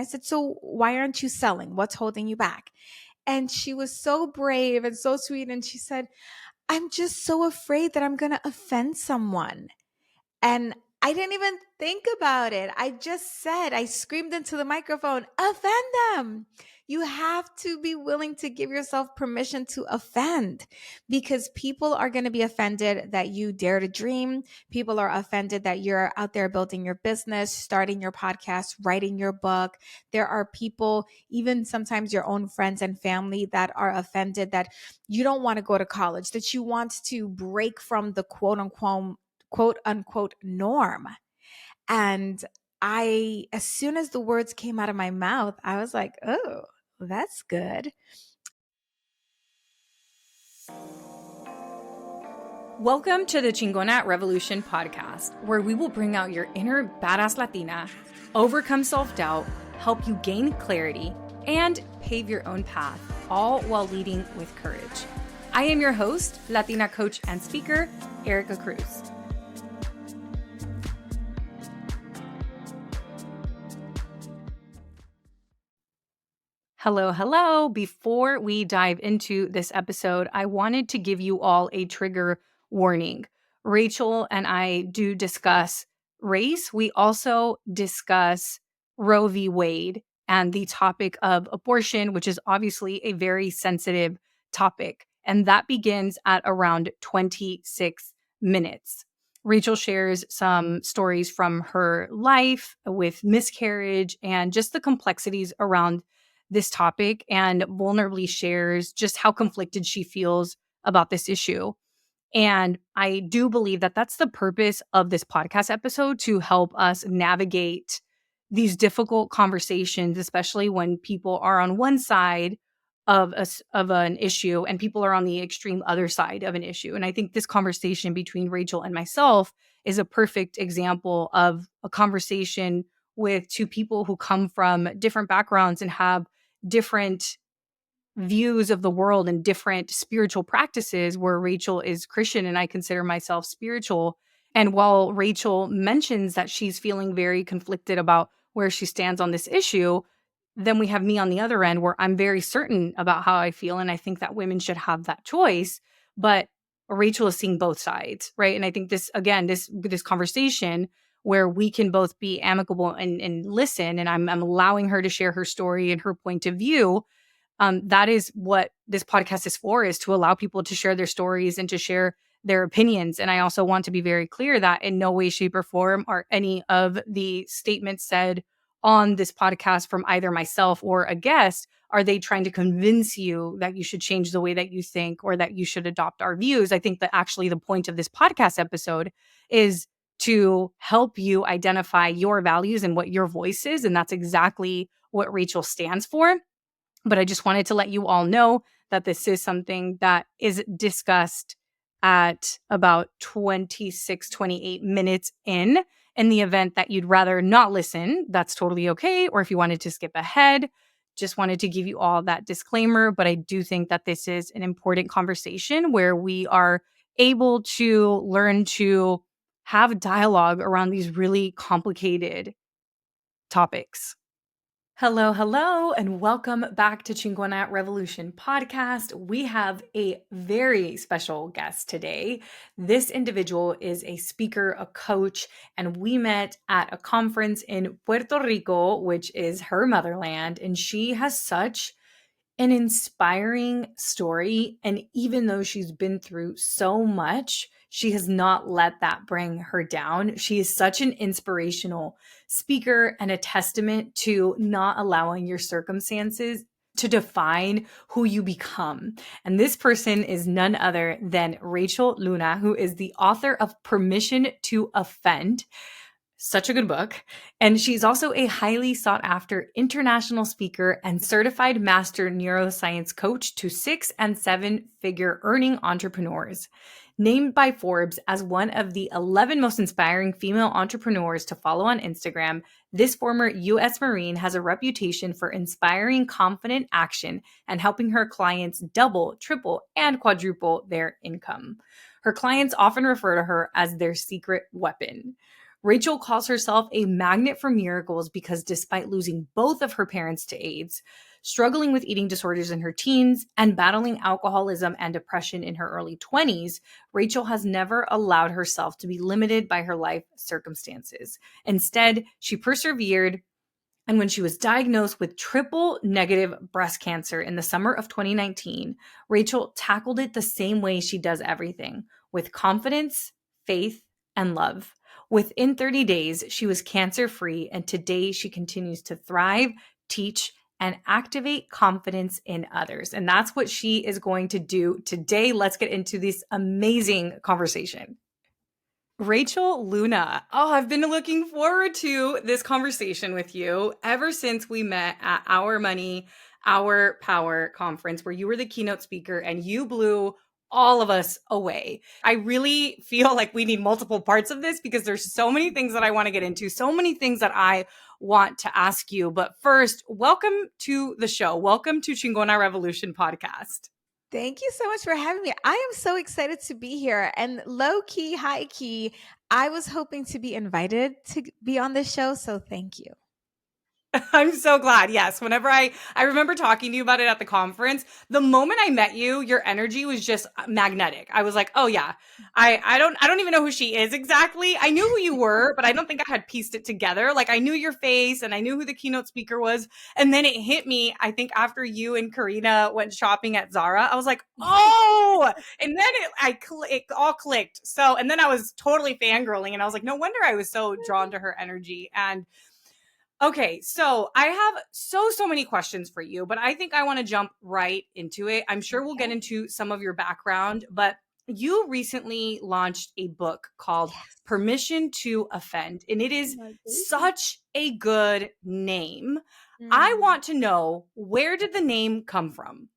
I said, so why aren't you selling? What's holding you back? And she was so brave and so sweet. And she said, I'm just so afraid that I'm going to offend someone. And I didn't even think about it. I screamed into the microphone, offend them. You have to be willing to give yourself permission to offend, because people are going to be offended that you dare to dream. People are offended that you're out there building your business, starting your podcast, writing your book. There are people, even sometimes your own friends and family, that are offended that you don't want to go to college, that you want to break from the quote unquote norm. And as soon as the words came out of my mouth, I was like, oh, that's good. Welcome to the Chingona Revolution podcast, where we will bring out your inner badass Latina, overcome self-doubt, help you gain clarity, and pave your own path, all while leading with courage. I am your host, Latina coach and speaker, Erica Cruz. Hello. Before we dive into this episode, I wanted to give you all a trigger warning. Rachel and I do discuss race. We also discuss Roe v. Wade and the topic of abortion, which is obviously a very sensitive topic. And that begins at around 26 minutes. Rachel shares some stories from her life with miscarriage and just the complexities around this topic, and vulnerably shares just how conflicted she feels about this issue. And I do believe that that's the purpose of this podcast episode, to help us navigate these difficult conversations, especially when people are on one side of an issue and people are on the extreme other side of an issue. And I think this conversation between Rachel and myself is a perfect example of a conversation with two people who come from different backgrounds and have different views of the world and different spiritual practices, where Rachel is Christian and I consider myself spiritual. And while Rachel mentions that she's feeling very conflicted about where she stands on this issue, then we have me on the other end where I'm very certain about how I feel. And I think that women should have that choice. But Rachel is seeing both sides, right? And I think this conversation where we can both be amicable and listen, and I'm allowing her to share her story and her point of view. That is what this podcast is for, is to allow people to share their stories and to share their opinions. And I also want to be very clear that in no way, shape, or form are any of the statements said on this podcast from either myself or a guest, are they trying to convince you that you should change the way that you think or that you should adopt our views. I think that actually the point of this podcast episode is to help you identify your values and what your voice is. And that's exactly what Rachel stands for. But I just wanted to let you all know that this is something that is discussed at about 28 minutes in the event that you'd rather not listen, that's totally okay. Or if you wanted to skip ahead, just wanted to give you all that disclaimer. But I do think that this is an important conversation where we are able to learn to have dialogue around these really complicated topics. Hello, and welcome back to Chingona Revolution podcast. We have a very special guest today. This individual is a speaker, a coach, and we met at a conference in Puerto Rico, which is her motherland, and she has such an inspiring story. And even though she's been through so much, she has not let that bring her down. She is such an inspirational speaker and a testament to not allowing your circumstances to define who you become. And this person is none other than Rachel Luna, who is the author of Permission to Offend. Such a good book. And she's also a highly sought after international speaker and certified master neuroscience coach to 6- and 7-figure earning entrepreneurs. Named by Forbes as one of the 11 most inspiring female entrepreneurs to follow on Instagram, this former U.S. Marine has a reputation for inspiring confident action and helping her clients double, triple, and quadruple their income. Her clients often refer to her as their secret weapon. Rachel calls herself a magnet for miracles because despite losing both of her parents to AIDS, struggling with eating disorders in her teens, and battling alcoholism and depression in her early 20s, Rachel has never allowed herself to be limited by her life circumstances. Instead, she persevered, and when she was diagnosed with triple negative breast cancer in the summer of 2019, Rachel tackled it the same way she does everything, with confidence, faith, and love. Within 30 days, she was cancer free, and today she continues to thrive, teach, and activate confidence in others. And that's what she is going to do today. Let's get into this amazing conversation. Rachel Luna. Oh, I've been looking forward to this conversation with you ever since we met at Our Money, Our Power conference, where you were the keynote speaker and you blew all of us away. I really feel like we need multiple parts of this because there's so many things that I want to get into, so many things that I want to ask you. But first, welcome to the show. Welcome to Chingona Revolution podcast. Thank you so much for having me. I am so excited to be here. And low key, high key, I was hoping to be invited to be on this show. So thank you. I'm so glad. Yes. Whenever I remember talking to you about it at the conference, the moment I met you, your energy was just magnetic. I was like, "Oh yeah. I don't even know who she is exactly. I knew who you were, but I don't think I had pieced it together. Like I knew your face and I knew who the keynote speaker was, and then it hit me, I think after you and Karina went shopping at Zara. I was like, "Oh!" And then it all clicked. So, and then I was totally fangirling and I was like, "No wonder I was so drawn to her energy." And okay, so I have so many questions for you, but I think I want to jump right into it. I'm sure we'll get Okay. into some of your background, but you recently launched a book called Yes. Permission to Offend, and it is My baby. such a good name. I Mm. want to know, where did the name come from?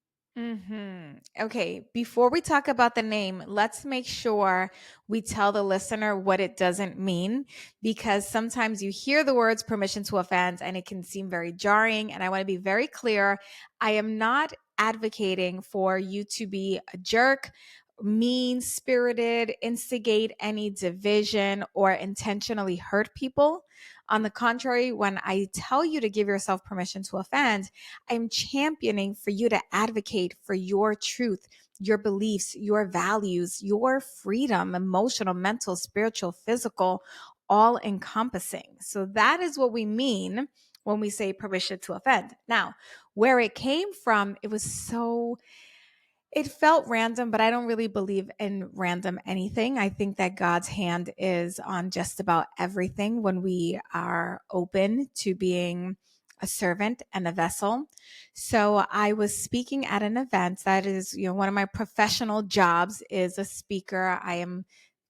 Okay, before we talk about the name, let's make sure we tell the listener what it doesn't mean because sometimes you hear the words permission to offend and it can seem very jarring. And I want to be very clear, I am not advocating for you to be a jerk, mean spirited, instigate any division, or intentionally hurt people. On the contrary, when I tell you to give yourself permission to offend, I'm championing for you to advocate for your truth, your beliefs, your values, your freedom, emotional, mental, spiritual, physical, all encompassing. So that is what we mean when we say permission to offend. Now, where it came from, it felt random, but I don't really believe in random anything. I think that God's hand is on just about everything when we are open to being a servant and a vessel. So I was speaking at an event that is, one of my professional jobs is a speaker. I am,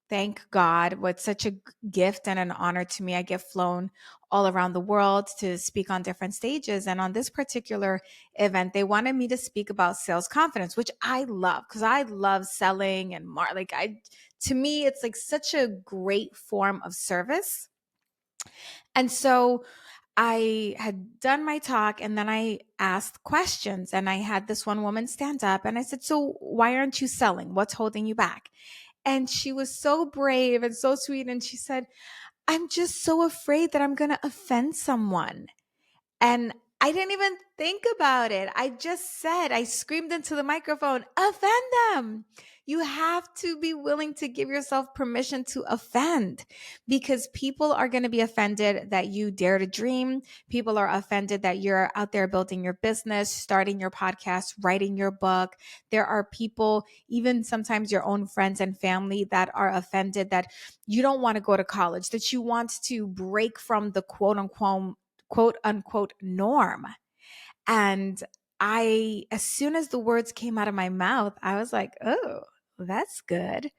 thank God, what such a gift and an honor to me. I get flown all around the world to speak on different stages. And on this particular event, they wanted me to speak about sales confidence, which I love because I love selling and to me, it's like such a great form of service. And so I had done my talk and then I asked questions and I had this one woman stand up and I said, "So why aren't you selling? What's holding you back?" And she was so brave and so sweet. And she said, "I'm just so afraid that I'm going to offend someone." And I didn't even think about it. I screamed into the microphone, "Offend them." You have to be willing to give yourself permission to offend because people are going to be offended that you dare to dream. People are offended that you're out there building your business, starting your podcast, writing your book. There are people, even sometimes your own friends and family, that are offended that you don't want to go to college, that you want to break from the quote unquote norm. And as soon as the words came out of my mouth, I was like, "Oh, that's good."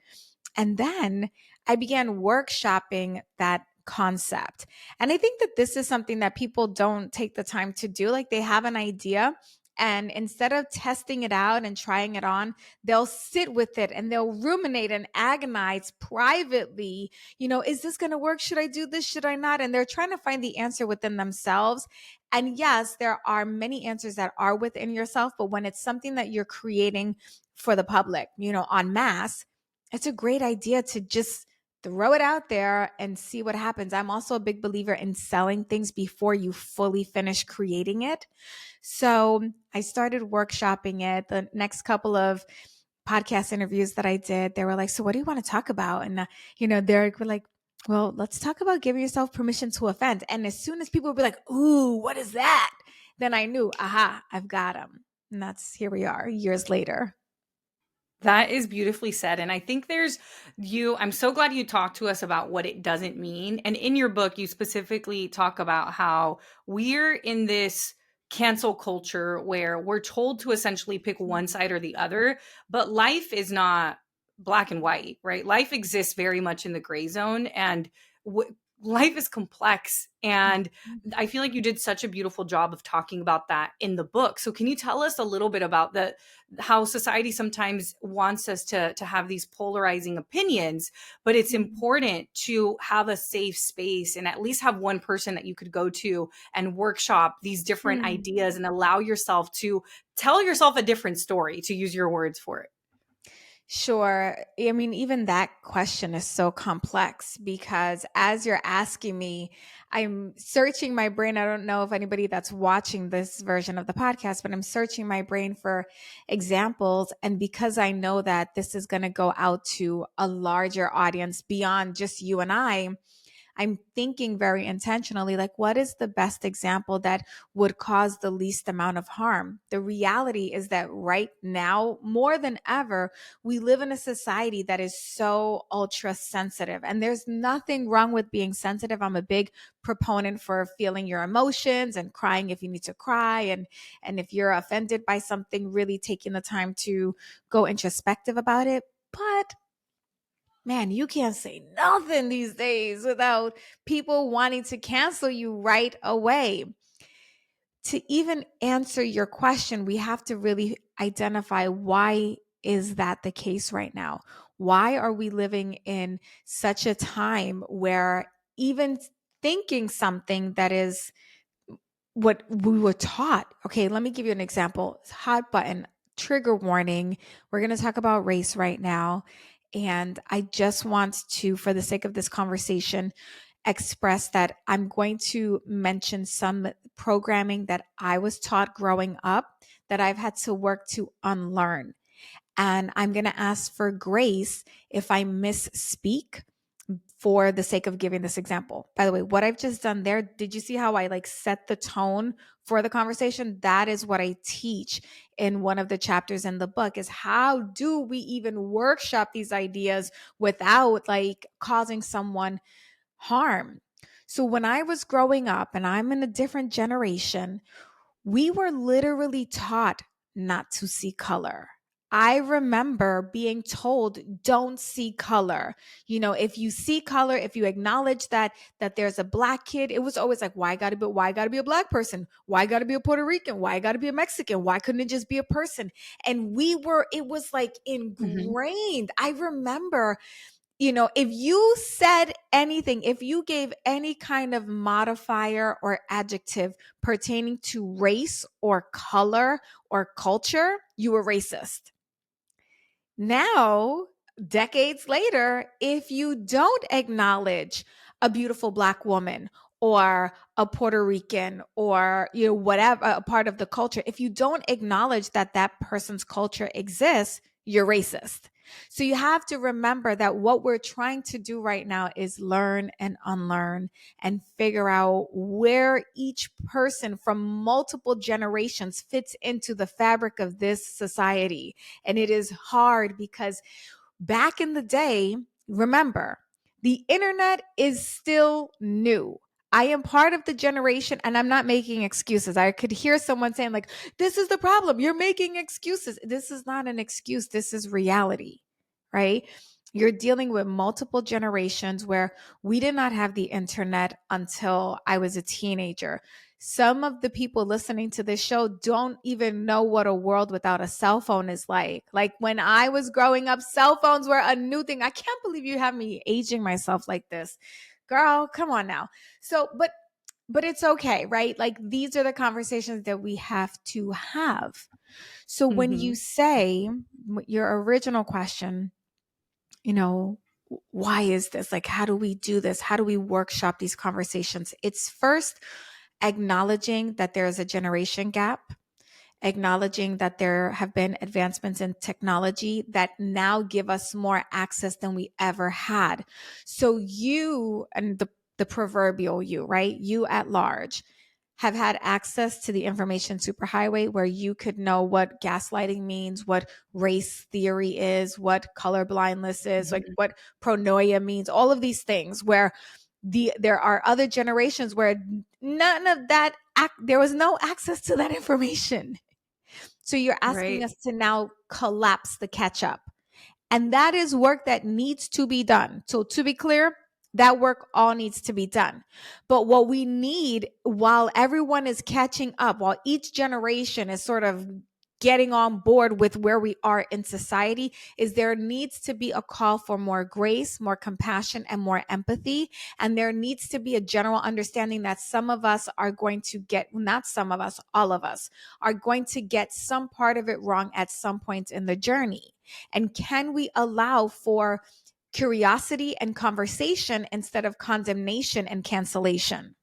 And then I began workshopping that concept. And I think that this is something that people don't take the time to do. Like they have an idea. And instead of testing it out and trying it on, they'll sit with it and they'll ruminate and agonize privately. Is this going to work? Should I do this? Should I not? And they're trying to find the answer within themselves. And yes, there are many answers that are within yourself. But when it's something that you're creating for the public, en masse, it's a great idea to just throw it out there and see what happens. I'm also a big believer in selling things before you fully finish creating it. So I started workshopping it. The next couple of podcast interviews that I did, they were like, "So what do you want to talk about?" And, they're like, "Well, let's talk about giving yourself permission to offend." And as soon as people would be like, "Ooh, what is that?" Then I knew, aha, I've got them. And that's, here we are years later. That is beautifully said. And I think I'm so glad you talked to us about what it doesn't mean. And in your book, you specifically talk about how we're in this cancel culture where we're told to essentially pick one side or the other, but life is not black and white, right? Life exists very much in the gray zone, and life is complex. And I feel like you did such a beautiful job of talking about that in the book. So can you tell us a little bit about how society sometimes wants us to have these polarizing opinions, but it's important to have a safe space and at least have one person that you could go to and workshop these different Hmm. ideas and allow yourself to tell yourself a different story, to use your words for it. Sure. I mean, even that question is so complex because as you're asking me, I'm searching my brain. I don't know if anybody that's watching this version of the podcast, but I'm searching my brain for examples. And because I know that this is going to go out to a larger audience beyond just you and I'm thinking very intentionally, like, what is the best example that would cause the least amount of harm? The reality is that right now, more than ever, we live in a society that is so ultra sensitive. And there's nothing wrong with being sensitive. I'm a big proponent for feeling your emotions and crying if you need to cry. And if you're offended by something, really taking the time to go introspective about it. But man, you can't say nothing these days without people wanting to cancel you right away. To even answer your question, we have to really identify, why is that the case right now? Why are we living in such a time where even thinking something that is what we were taught. Okay, let me give you an example. Hot button, trigger warning. We're going to talk about race right now. And I just want to, for the sake of this conversation, express that I'm going to mention some programming that I was taught growing up that I've had to work to unlearn. And I'm going to ask for grace if I misspeak for the sake of giving this example. By the way, what I've just done there, did you see how I like set the tone for the conversation? That is what I teach in one of the chapters in the book, is how do we even workshop these ideas without like causing someone harm? So when I was growing up, and I'm in a different generation, we were literally taught not to see color. I remember being told, don't see color. If you see color, if you acknowledge that there's a black kid, it was always like, why gotta be a black person? Why gotta be a Puerto Rican? Why gotta be a Mexican? Why couldn't it just be a person? And it was like Mhm. ingrained. I remember, if you said anything, if you gave any kind of modifier or adjective pertaining to race or color or culture, you were racist. Now, decades later, if you don't acknowledge a beautiful black woman or a Puerto Rican or whatever a part of the culture, if you don't acknowledge that that person's culture exists, you're racist. So you have to remember that what we're trying to do right now is learn and unlearn and figure out where each person from multiple generations fits into the fabric of this society. And it is hard because back in the day, remember, the internet is still new. I am part of the generation, and I'm not making excuses. I could hear someone saying, like, this is the problem. You're making excuses. This is not an excuse. This is reality, right? You're dealing with multiple generations where we did not have the internet until I was a teenager. Some of the people listening to this show don't even know what a world without a cell phone is like. Like when I was growing up, cell phones were a new thing. I can't believe you have me aging myself like this. Girl, come on now. So, but it's okay, right? Like these are the conversations that we have to have. So when you Mhm. say your original question, you know, why is this? Like, how do we do this? How do we workshop these conversations? It's first acknowledging that there is a generation gap, acknowledging that there have been advancements in technology that now give us more access than we ever had. So you and the proverbial you, right? You at large have had access to the information superhighway where you could know what gaslighting means, what race theory is, what color blindness is, like Mhm. what pronoia means, all of these things where there are other generations where none of that there was no access to that information. So you're asking Right. us to now collapse the catch up. And that is work that needs to be done. So to be clear, that work all needs to be done. But what we need while everyone is catching up, while each generation is sort of getting on board with where we are in society, is there needs to be a call for more grace, more compassion, and more empathy. And there needs to be a general understanding that some of us are going to get, not some of us, all of us are going to get some part of it wrong at some point in the journey. And can we allow for curiosity and conversation instead of condemnation and cancellation?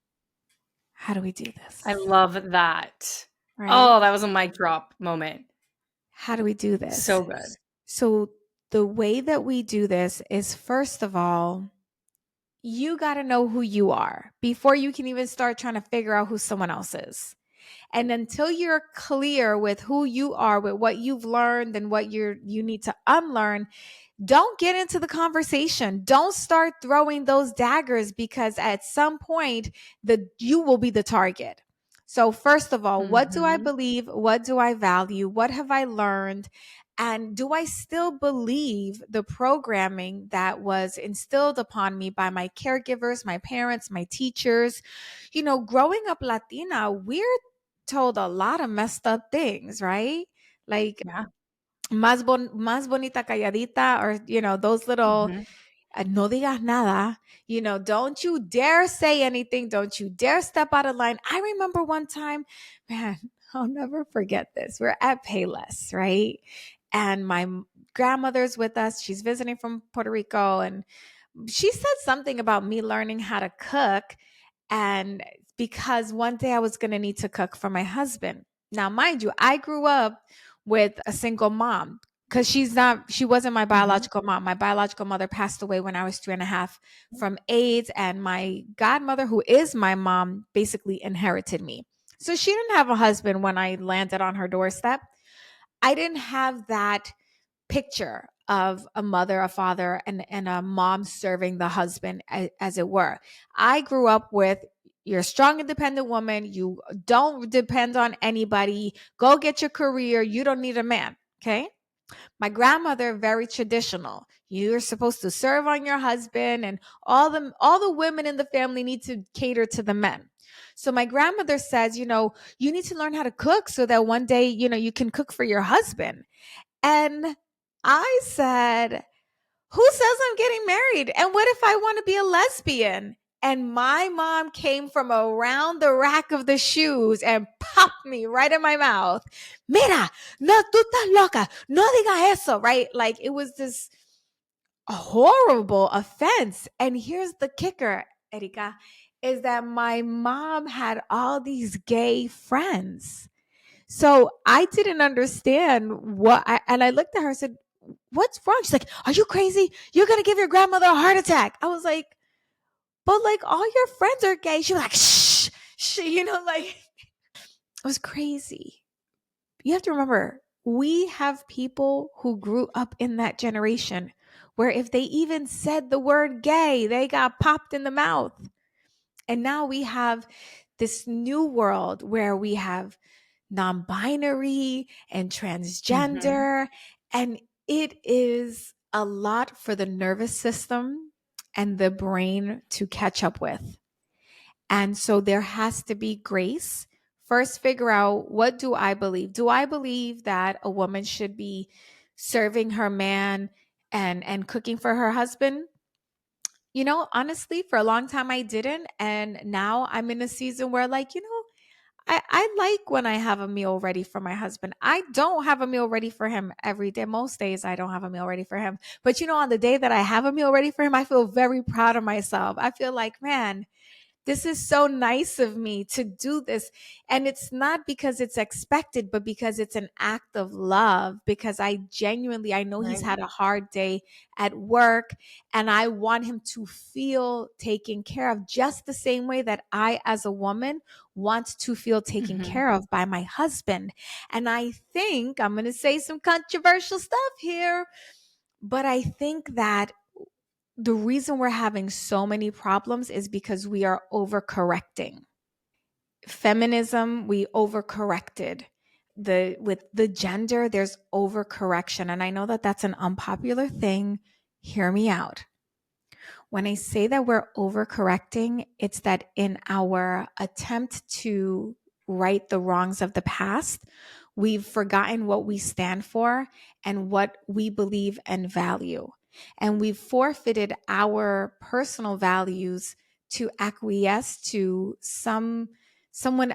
How do we do I this? love that. Right? Oh, that was a mic drop moment. How do we do this? So good. So, the way that we do this is first of all, you got to know who you are before you can even start trying to figure out who someone else is. And until you're clear with who you are, with what you've learned and what you need to unlearn, don't get into the conversation. Don't start throwing those daggers because at some point you will be the target. So first of all, what do I Mhm. believe? What do I value? What have I learned? And do I still believe the programming that was instilled upon me by my caregivers, my parents, my teachers? You know, growing up Latina, we're told a lot of messed up things, right? Like Yeah. más bonita calladita, or those little Mhm. no digas nada, don't you dare say anything, don't you dare step out of line. I remember one time, man, I'll never forget this. We're at Payless, right? And my grandmother's with us. She's visiting from Puerto Rico, and she said something about me learning how to cook. And because one day I was going to need to cook for my husband. Now, mind you, I grew up with a single mom because she wasn't my Mhm. biological mom. My biological mother passed away when I was 3.5 from AIDS. And my godmother, who is my mom, basically inherited me. So she didn't have a husband when I landed on her doorstep. I didn't have that picture of a mother, a father, and a mom serving the husband, as it were. I grew up with you're a strong, independent woman. You don't depend on anybody. Go get your career. You don't need a man. Okay. My grandmother, very traditional. You're supposed to serve on your husband, and all the women in the family need to cater to the men. So my grandmother says, you need to learn how to cook so that one day, you can cook for your husband. And I said, who says I'm getting married? And what if I want to be a lesbian? And my mom came from around the rack of the shoes and popped me right in my mouth. Mira, no, tú estás loca. No diga eso, right? Like it was this horrible offense. And here's the kicker, Erika, is that my mom had all these gay friends. So I didn't understand and I looked at her and said, what's wrong? She's like, are you crazy? You're going to give your grandmother a heart attack. I was like, but like all your friends are gay. She was like, shh, shh, like it was crazy. You have to remember, we have people who grew up in that generation where if they even said the word gay, they got popped in the mouth. And now we have this new world where we have non binary and Mhm. transgender. And it is a lot for the nervous system and the brain to catch up with. And so there has to be grace. First, figure out, what do I believe? Do I believe that a woman should be serving her man and cooking for her husband? Honestly, for a long time I didn't. And now I'm in a season where, like, I like when I have a meal ready for my husband. I don't have a meal ready for him every day. Most days I don't have a meal ready for him. But on the day that I have a meal ready for him, I feel very proud of myself. I feel like, man, this is so nice of me to do this. And it's not because it's expected, but because it's an act of love. Because I know he's Right. had a hard day at work, and I want him to feel taken care of just the same way that I, as a woman, want to feel taken Mhm. care of by my husband. And I think I'm going to say some controversial stuff here, but I think that the reason we're having so many problems is because we are overcorrecting. Feminism, we overcorrected. With the gender, there's overcorrection, and I know that that's an unpopular thing. Hear me out. When I say that we're overcorrecting, it's that in our attempt to right the wrongs of the past, we've forgotten what we stand for and what we believe and value. And we've forfeited our personal values to acquiesce to someone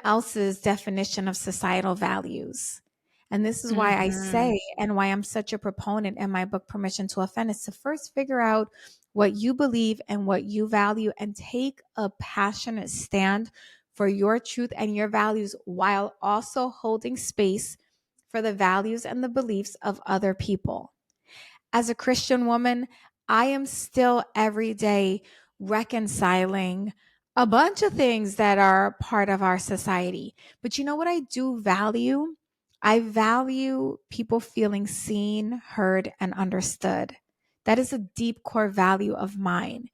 else's definition of societal values. And this is why I Mhm. say, and why I'm such a proponent in my book, Permission to Offend, is to first figure out what you believe and what you value and take a passionate stand for your truth and your values while also holding space for the values and the beliefs of other people. As a Christian woman, I am still every day reconciling a bunch of things that are part of our society. But you know what I do value? I value people feeling seen, heard, and understood. That is a deep core value of mine.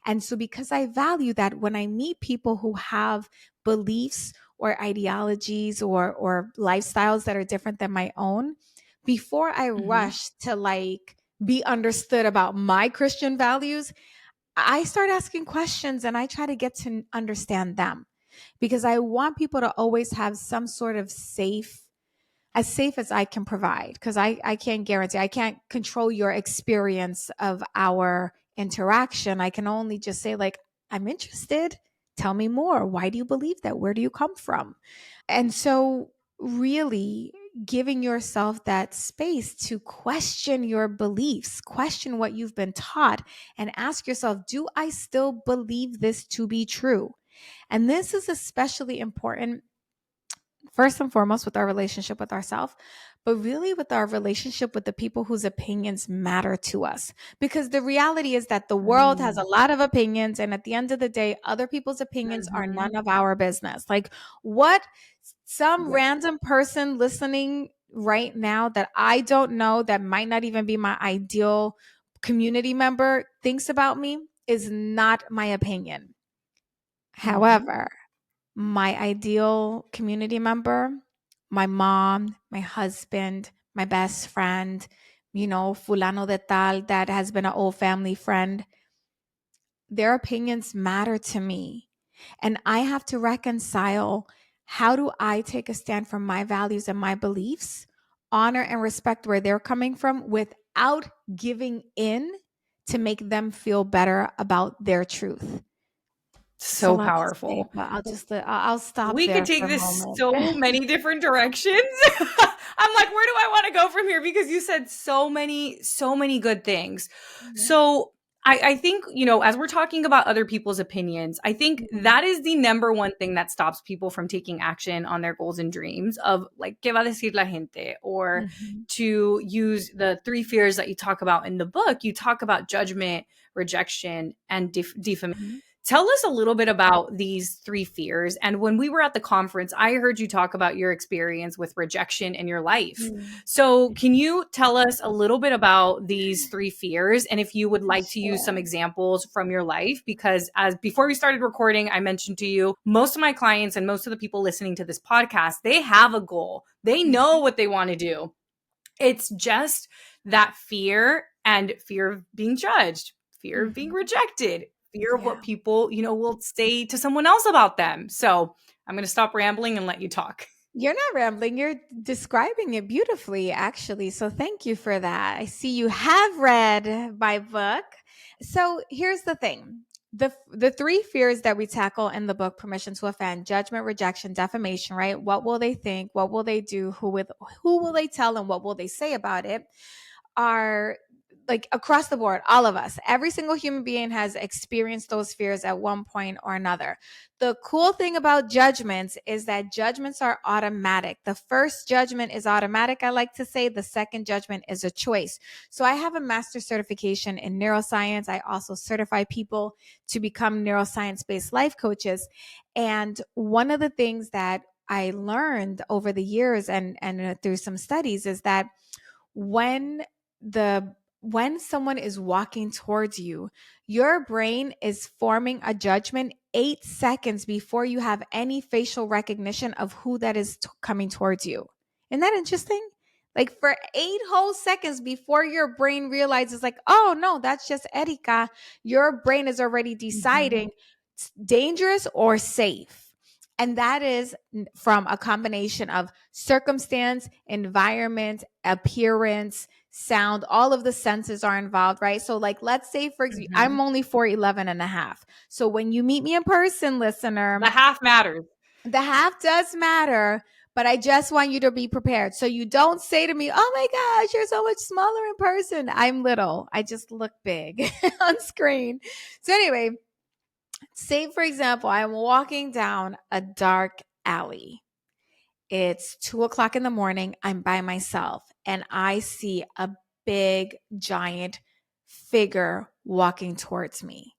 And so, because I value that, when I meet people who have beliefs or ideologies or lifestyles that are different than my own, before I Mhm. rush to be understood about my Christian values, I start asking questions and I try to get to understand them, because I want people to always have some sort of as safe as I can provide. Because I can't guarantee, I can't control your experience of our interaction. I can only just say, like, I'm interested. Tell me more. Why do you believe that? Where do you come from? And so, really giving yourself that space to question your beliefs, question what you've been taught, and ask yourself, do I still believe this to be true? And this is especially important, first and foremost, with our relationship with ourselves, but really with our relationship with the people whose opinions matter to us. Because the reality is that the world has a Mm. lot of opinions, and at the end of the day, other people's opinions are Mhm. none of our business. Like, what some Yep. random person listening right now that I don't know, that might not even be my ideal community member, thinks about me is not my opinion. Mhm. However, my ideal community member, my mom, my husband, my best friend, fulano de tal, that has been an old family friend, their opinions matter to me. And I have to reconcile, how do I take a stand for my values and my beliefs, honor and respect where they're coming from without giving in to make them feel better about their truth. It's a So lot to say, powerful. but I'll stop We could there take for a this moment. so many different directions. I'm like, where do I want to go from here? Because you said so many good things. Mhm, So I think, as we're talking about other people's opinions, I think mhm, that is the number one thing that stops people from taking action on their goals and dreams of like, ¿qué va a decir la gente? Or mhm, to use the three fears that you talk about in the book. You talk about judgment, rejection, and defamation. mhm, Tell us a little bit about these three fears. And when we were at the conference, I heard you talk about your experience with rejection in your life. mhm. So, can you tell us a little bit about these three fears? And if you would like to use some Sure. examples from your life, because as before we started recording, I mentioned to you, most of my clients and most of the people listening to this podcast, they have a goal, they know Mhm, what they want to do. It's just that fear and fear of being judged, fear of being mhm. rejected, fear of Yeah. what people, will say to someone else about them. So I'm going to stop rambling and let you talk. You're not rambling. You're describing it beautifully, actually. So thank you for that. I see you have read my book. So here's the thing. the three fears that we tackle in the book Permission to Offend: judgment, rejection, defamation, right? What will they think? What will they do? Who will they tell, and what will they say about it? Are like across the board, all of us, every single human being has experienced those fears at one point or another. The cool thing about judgments is that judgments are automatic. The first judgment is automatic, I like to say. The second judgment is a choice. So I have a master's certification in neuroscience. I also certify people to become neuroscience based life coaches. And one of the things that I learned over the years and through some studies is that when the when someone is walking towards you, your brain is forming a judgment 8 seconds before you have any facial recognition of who that is coming towards you. Isn't that interesting? Like for 8 whole seconds before your brain realizes, like, oh no, that's just Erika, your brain is already Mhm. deciding dangerous or safe. And that is from a combination of circumstance, environment, appearance, sound. All of the senses are involved, right? So, like, let's say, for example, I'm Mhm. only 4'11" and a half. So, when you meet me in person, listener, The half matters. the half does matter, but I just want you to be prepared. So, you don't say to me, oh my gosh, you're so much smaller in person. I'm little. I just look big on screen. So, anyway, say, for example, I'm walking down a dark alley. It's 2 o'clock in the morning. I'm by myself and I see a big, giant figure walking towards me.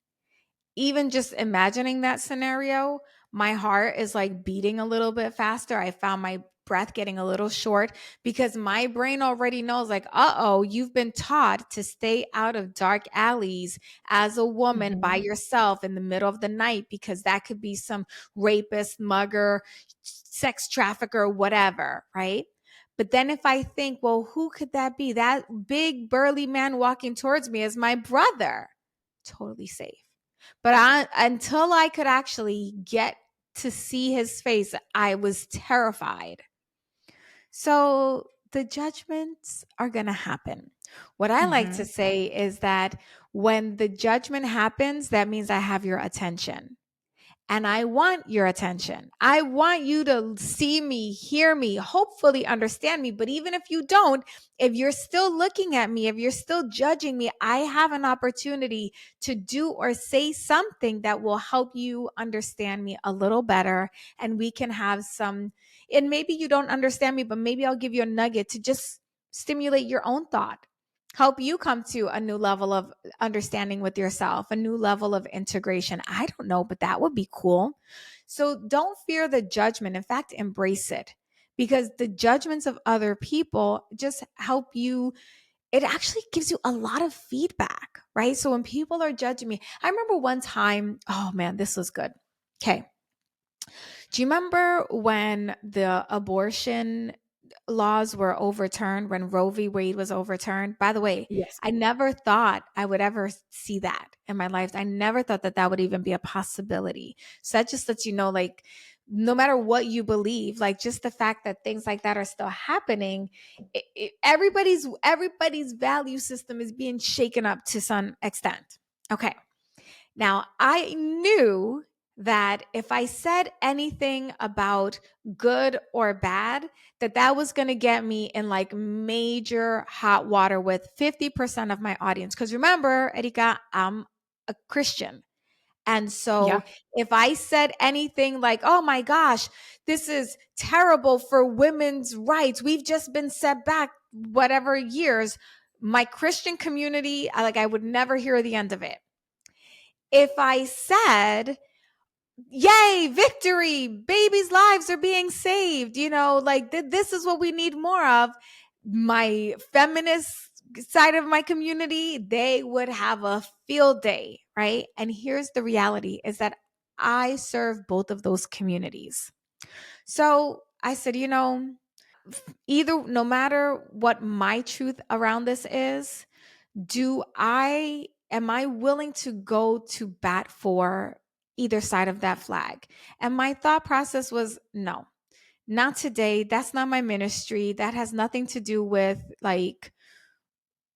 Even just imagining that scenario, my heart is like beating a little bit faster. I found my breath getting a little short because my brain already knows, like, uh-oh, you've been taught to stay out of dark alleys as a woman by Mhm. yourself in the middle of the night because that could be some rapist, mugger, sex trafficker, whatever, right? But then if I think, well, who could that be? That big burly man walking towards me is my brother. Totally safe. But until I could actually get to see his face, I was terrified. So the judgments are going to happen. What I like to Mhm. say is that when the judgment happens, that means I have your attention. And I want your attention. I want you to see me, hear me, hopefully understand me. But even if you don't, if you're still looking at me, if you're still judging me, I have an opportunity to do or say something that will help you understand me a little better. And we can have some, and maybe you don't understand me, but maybe I'll give you a nugget to just stimulate your own thought, help you come to a new level of understanding with yourself, a new level of integration. I don't know, but that would be cool. So don't fear the judgment. In fact, embrace it because the judgments of other people just help you. It actually gives you a lot of feedback, right? So when people are judging me, I remember one time, oh man, this was good. Okay. Do you remember when the abortion laws were overturned, when Roe v. Wade was overturned? By the way, Yes. I never thought I would ever see that in my life. I never thought that that would even be a possibility. So that just lets you know, like, no matter what you believe, like just the fact that things like that are still happening, everybody's value system is being shaken up to some extent. Okay. Now, I knew that if I said anything about good or bad, that that was going to get me in like major hot water with 50% of my audience. Because remember, Erika, I'm a Christian. And so Yeah. if I said anything like, oh my gosh, this is terrible for women's rights, we've just been set back whatever years, my Christian community, I would never hear the end of it. If I said, yay, victory, babies' lives are being saved, like this is what we need more of, my feminist side of my community, they would have a field day, right? And here's the reality is that I serve both of those communities. So I said, either no matter what my truth around this is, do I am I willing to go to bat for either side of that flag? And my thought process was no, not today. That's not my ministry. That has nothing to do with like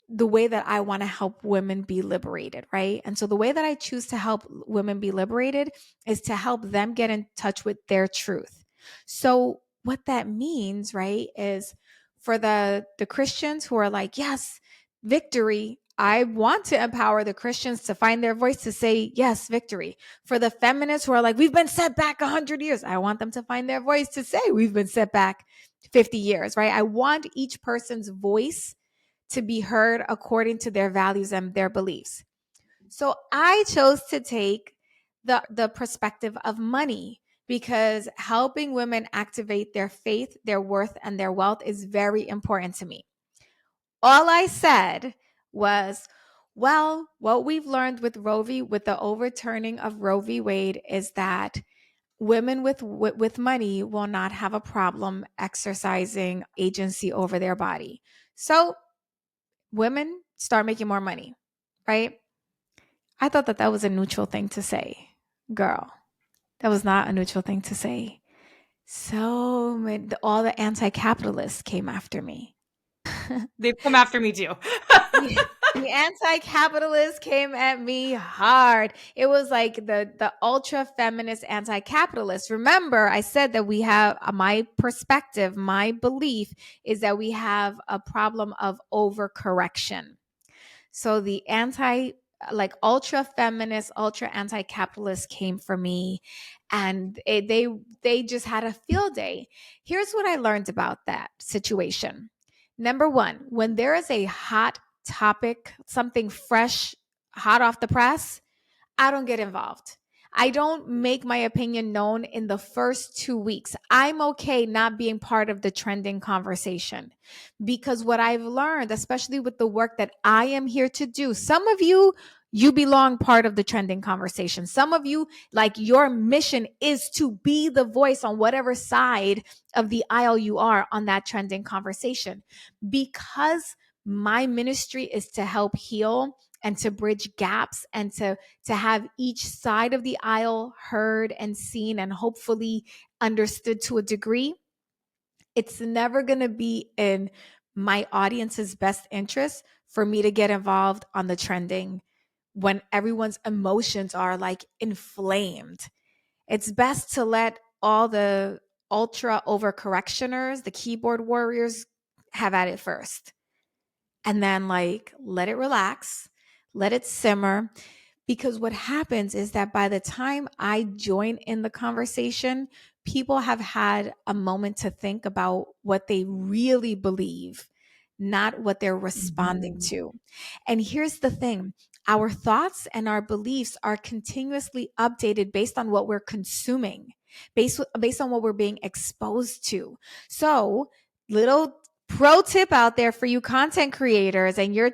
the way that I want to help women be liberated, right? And so the way that I choose to help women be liberated is to help them get in touch with their truth. So what that means, right, is for the Christians who are like, yes, victory. I want to empower the Christians to find their voice to say, yes, victory. For the feminists who are like, we've been set back 100 years, I want them to find their voice to say, we've been set back 50 years, right? I want each person's voice to be heard according to their values and their beliefs. So I chose to take the perspective of money because helping women activate their faith, their worth, and their wealth is very important to me. All I said was, well, what we've learned with with the overturning of Roe v. Wade is that women with money will not have a problem exercising agency over their body. So women start making more money, right? I thought that that was a neutral thing to say. Girl, that was not a neutral thing to say. So all the anti capitalists came after me. They've come after me too. The anti-capitalists came at me hard. It was like the ultra feminist anti-capitalists. Remember, I said that we have my perspective, my belief is that we have a problem of overcorrection. So the like ultra feminist, ultra anti capitalist came for me, and they just had a field day. Here's what I learned about that situation. Number one, when there is a hot topic, something fresh, hot off the press, I don't get involved. I don't make my opinion known in the first 2 weeks. I'm okay not being part of the trending conversation because what I've learned, especially with the work that I am here to do, some of you, you belong part of the trending conversation. Some of you, like your mission is to be the voice on whatever side of the aisle you are on that trending conversation. Because my ministry is to help heal and to bridge gaps and to have each side of the aisle heard and seen and hopefully understood to a degree. It's never going to be in my audience's best interest for me to get involved on the trending when everyone's emotions are like inflamed. It's best to let all the ultra overcorrectioners, the keyboard warriors, have at it first. And then, like, let it relax, let it simmer, because what happens is that by the time I join in the conversation, people have had a moment to think about what they really believe, not what they're responding Mhm. to. And here's the thing, our thoughts and our beliefs are continuously updated based on what we're consuming, based on what we're being exposed to. So, little pro tip out there for you content creators, and you're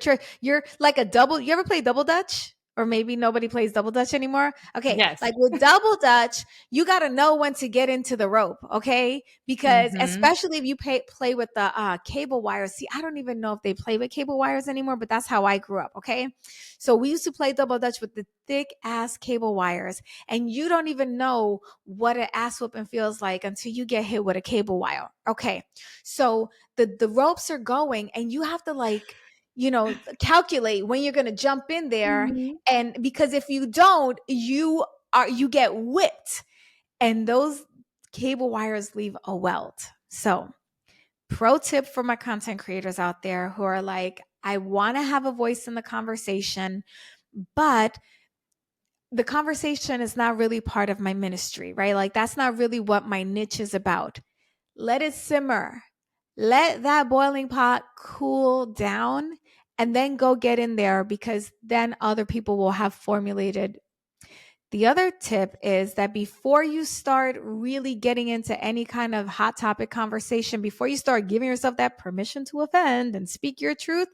like a double, you ever play double dutch? Or maybe nobody plays double dutch anymore. Okay, Yes. like with double dutch, you got to know when to get into the rope, okay? Because Mhm. especially if you play with the cable wires. See, I don't even know if they play with cable wires anymore, but that's how I grew up, okay? So we used to play double dutch with the thick ass cable wires, and you don't even know what an ass whooping feels like until you get hit with a cable wire. Okay, so the ropes are going, and you have to like, calculate when you're going to jump in there. Mhm. And because if you don't, you get whipped, and those cable wires leave a welt. So pro tip for my content creators out there who are like, I want to have a voice in the conversation, but the conversation is not really part of my ministry, right? Like that's not really what my niche is about. Let it simmer. Let that boiling pot cool down, and then go get in there, because then other people will have formulated. The other tip is that before you start really getting into any kind of hot topic conversation, before you start giving yourself that permission to offend and speak your truth,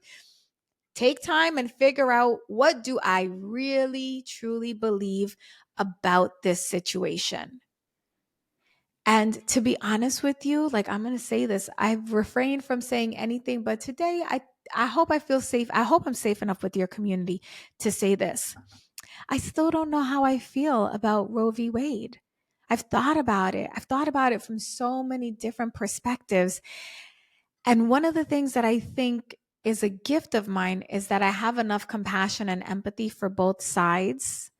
take time and figure out, what do I really truly believe about this situation? And to be honest with you, like, I'm going to say this, I've refrained from saying anything, but today I hope I feel safe. I hope I'm safe enough with your community to say this. I still don't know how I feel about Roe v. Wade. I've thought about it. I've thought about it from so many different perspectives. And one of the things that I think is a gift of mine is that I have enough compassion and empathy for both sides.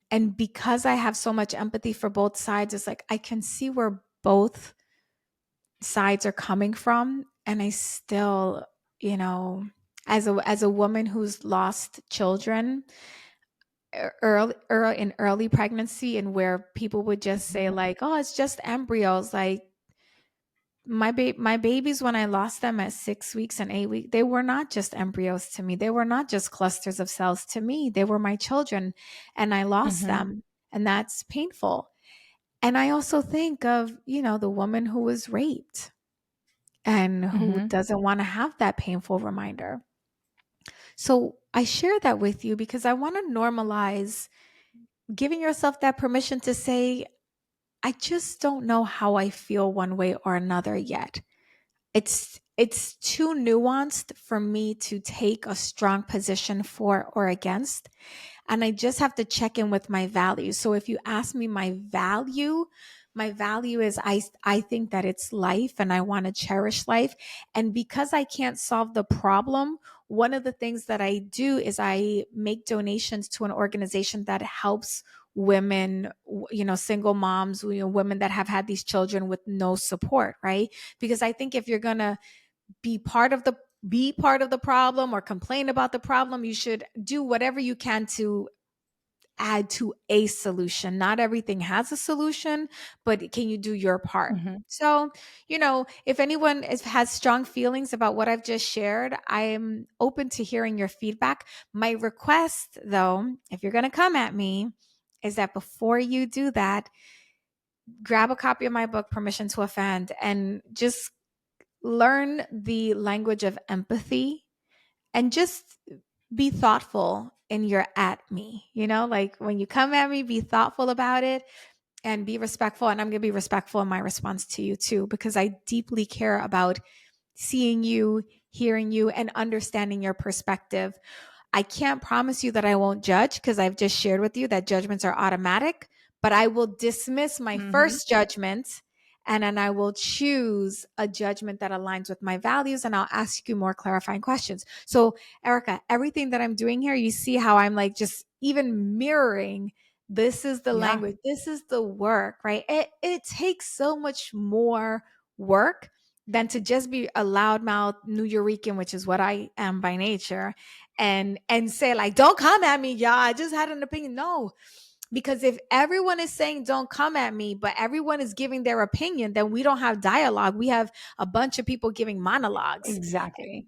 And because I have so much empathy for both sides, it's like I can see where both sides are coming from. And I still, you know, as a woman who's lost children in early pregnancy, and where people would just say Mhm. like, oh, it's just embryos, like my babies, when I lost them at 6 weeks and 8 weeks, they were not just embryos to me. They were not just clusters of cells to me. They were my children, and I lost Mhm. them, and that's painful. And I also think of, the woman who was raped and who Mhm. doesn't want to have that painful reminder. So I share that with you because I want to normalize giving yourself that permission to say, I just don't know how I feel one way or another yet. It's too nuanced for me to take a strong position for or against, and I just have to check in with my values. So if you ask me my value is I think that it's life and I want to cherish life. And because I can't solve the problem, one of the things that I do is I make donations to an organization that helps women, single moms, women that have had these children with no support, right? Because I think if you're going to be part of the be part of the problem or complain about the problem, you should do whatever you can to add to a solution. Not everything has a solution, but can you do your part? Mhm. So, if anyone has strong feelings about what I've just shared, I am open to hearing your feedback. My request, though, if you're going to come at me, is that before you do that, grab a copy of my book, Permission to Offend, and just learn the language of empathy, and just be thoughtful in your at me. Like when you come at me, be thoughtful about it and be respectful. And I'm going to be respectful in my response to you too, because I deeply care about seeing you, hearing you, and understanding your perspective. I can't promise you that I won't judge, because I've just shared with you that judgments are automatic, but I will dismiss my Mhm. first judgment, and then I will choose a judgment that aligns with my values, and I'll ask you more clarifying questions. So, Erica, everything that I'm doing here, you see how I'm like just even mirroring. This is the Yeah. language, this is the work, right? It takes so much more work than to just be a loudmouth New Yorican, which is what I am by nature, and say like, don't come at me, y'all, I just had an opinion. No, because if everyone is saying don't come at me, but everyone is giving their opinion, then we don't have dialogue. We have a bunch of people giving monologues. Exactly.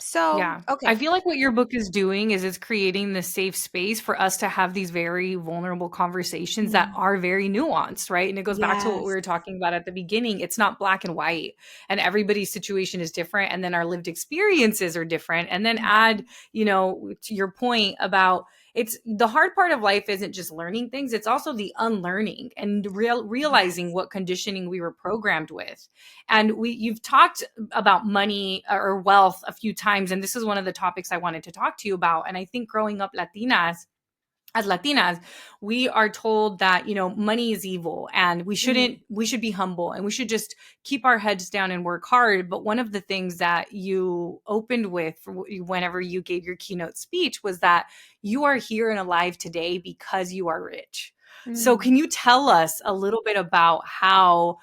So Yeah. I okay. feel like what your book is doing is it's creating this safe space for us to have these very vulnerable conversations that Mm, are very nuanced, right? And it goes back to what we yes. were talking about at the beginning. It's not black and white, and everybody's situation is different. And then our lived experiences are different. And then add, to your point about it's the hard part of life isn't just learning things, it's also the unlearning and realizing Yes. what conditioning we were programmed with. And you've talked about money or wealth a few times, and this is one of the topics I wanted to talk to you about. And I think growing up as Latinas, we are told that, money is evil and Mhm. we should be humble and we should just keep our heads down and work hard. But one of the things that you opened with whenever you gave your keynote speech was that you are here and alive today because you are rich. So Mm. can you tell us a little bit about how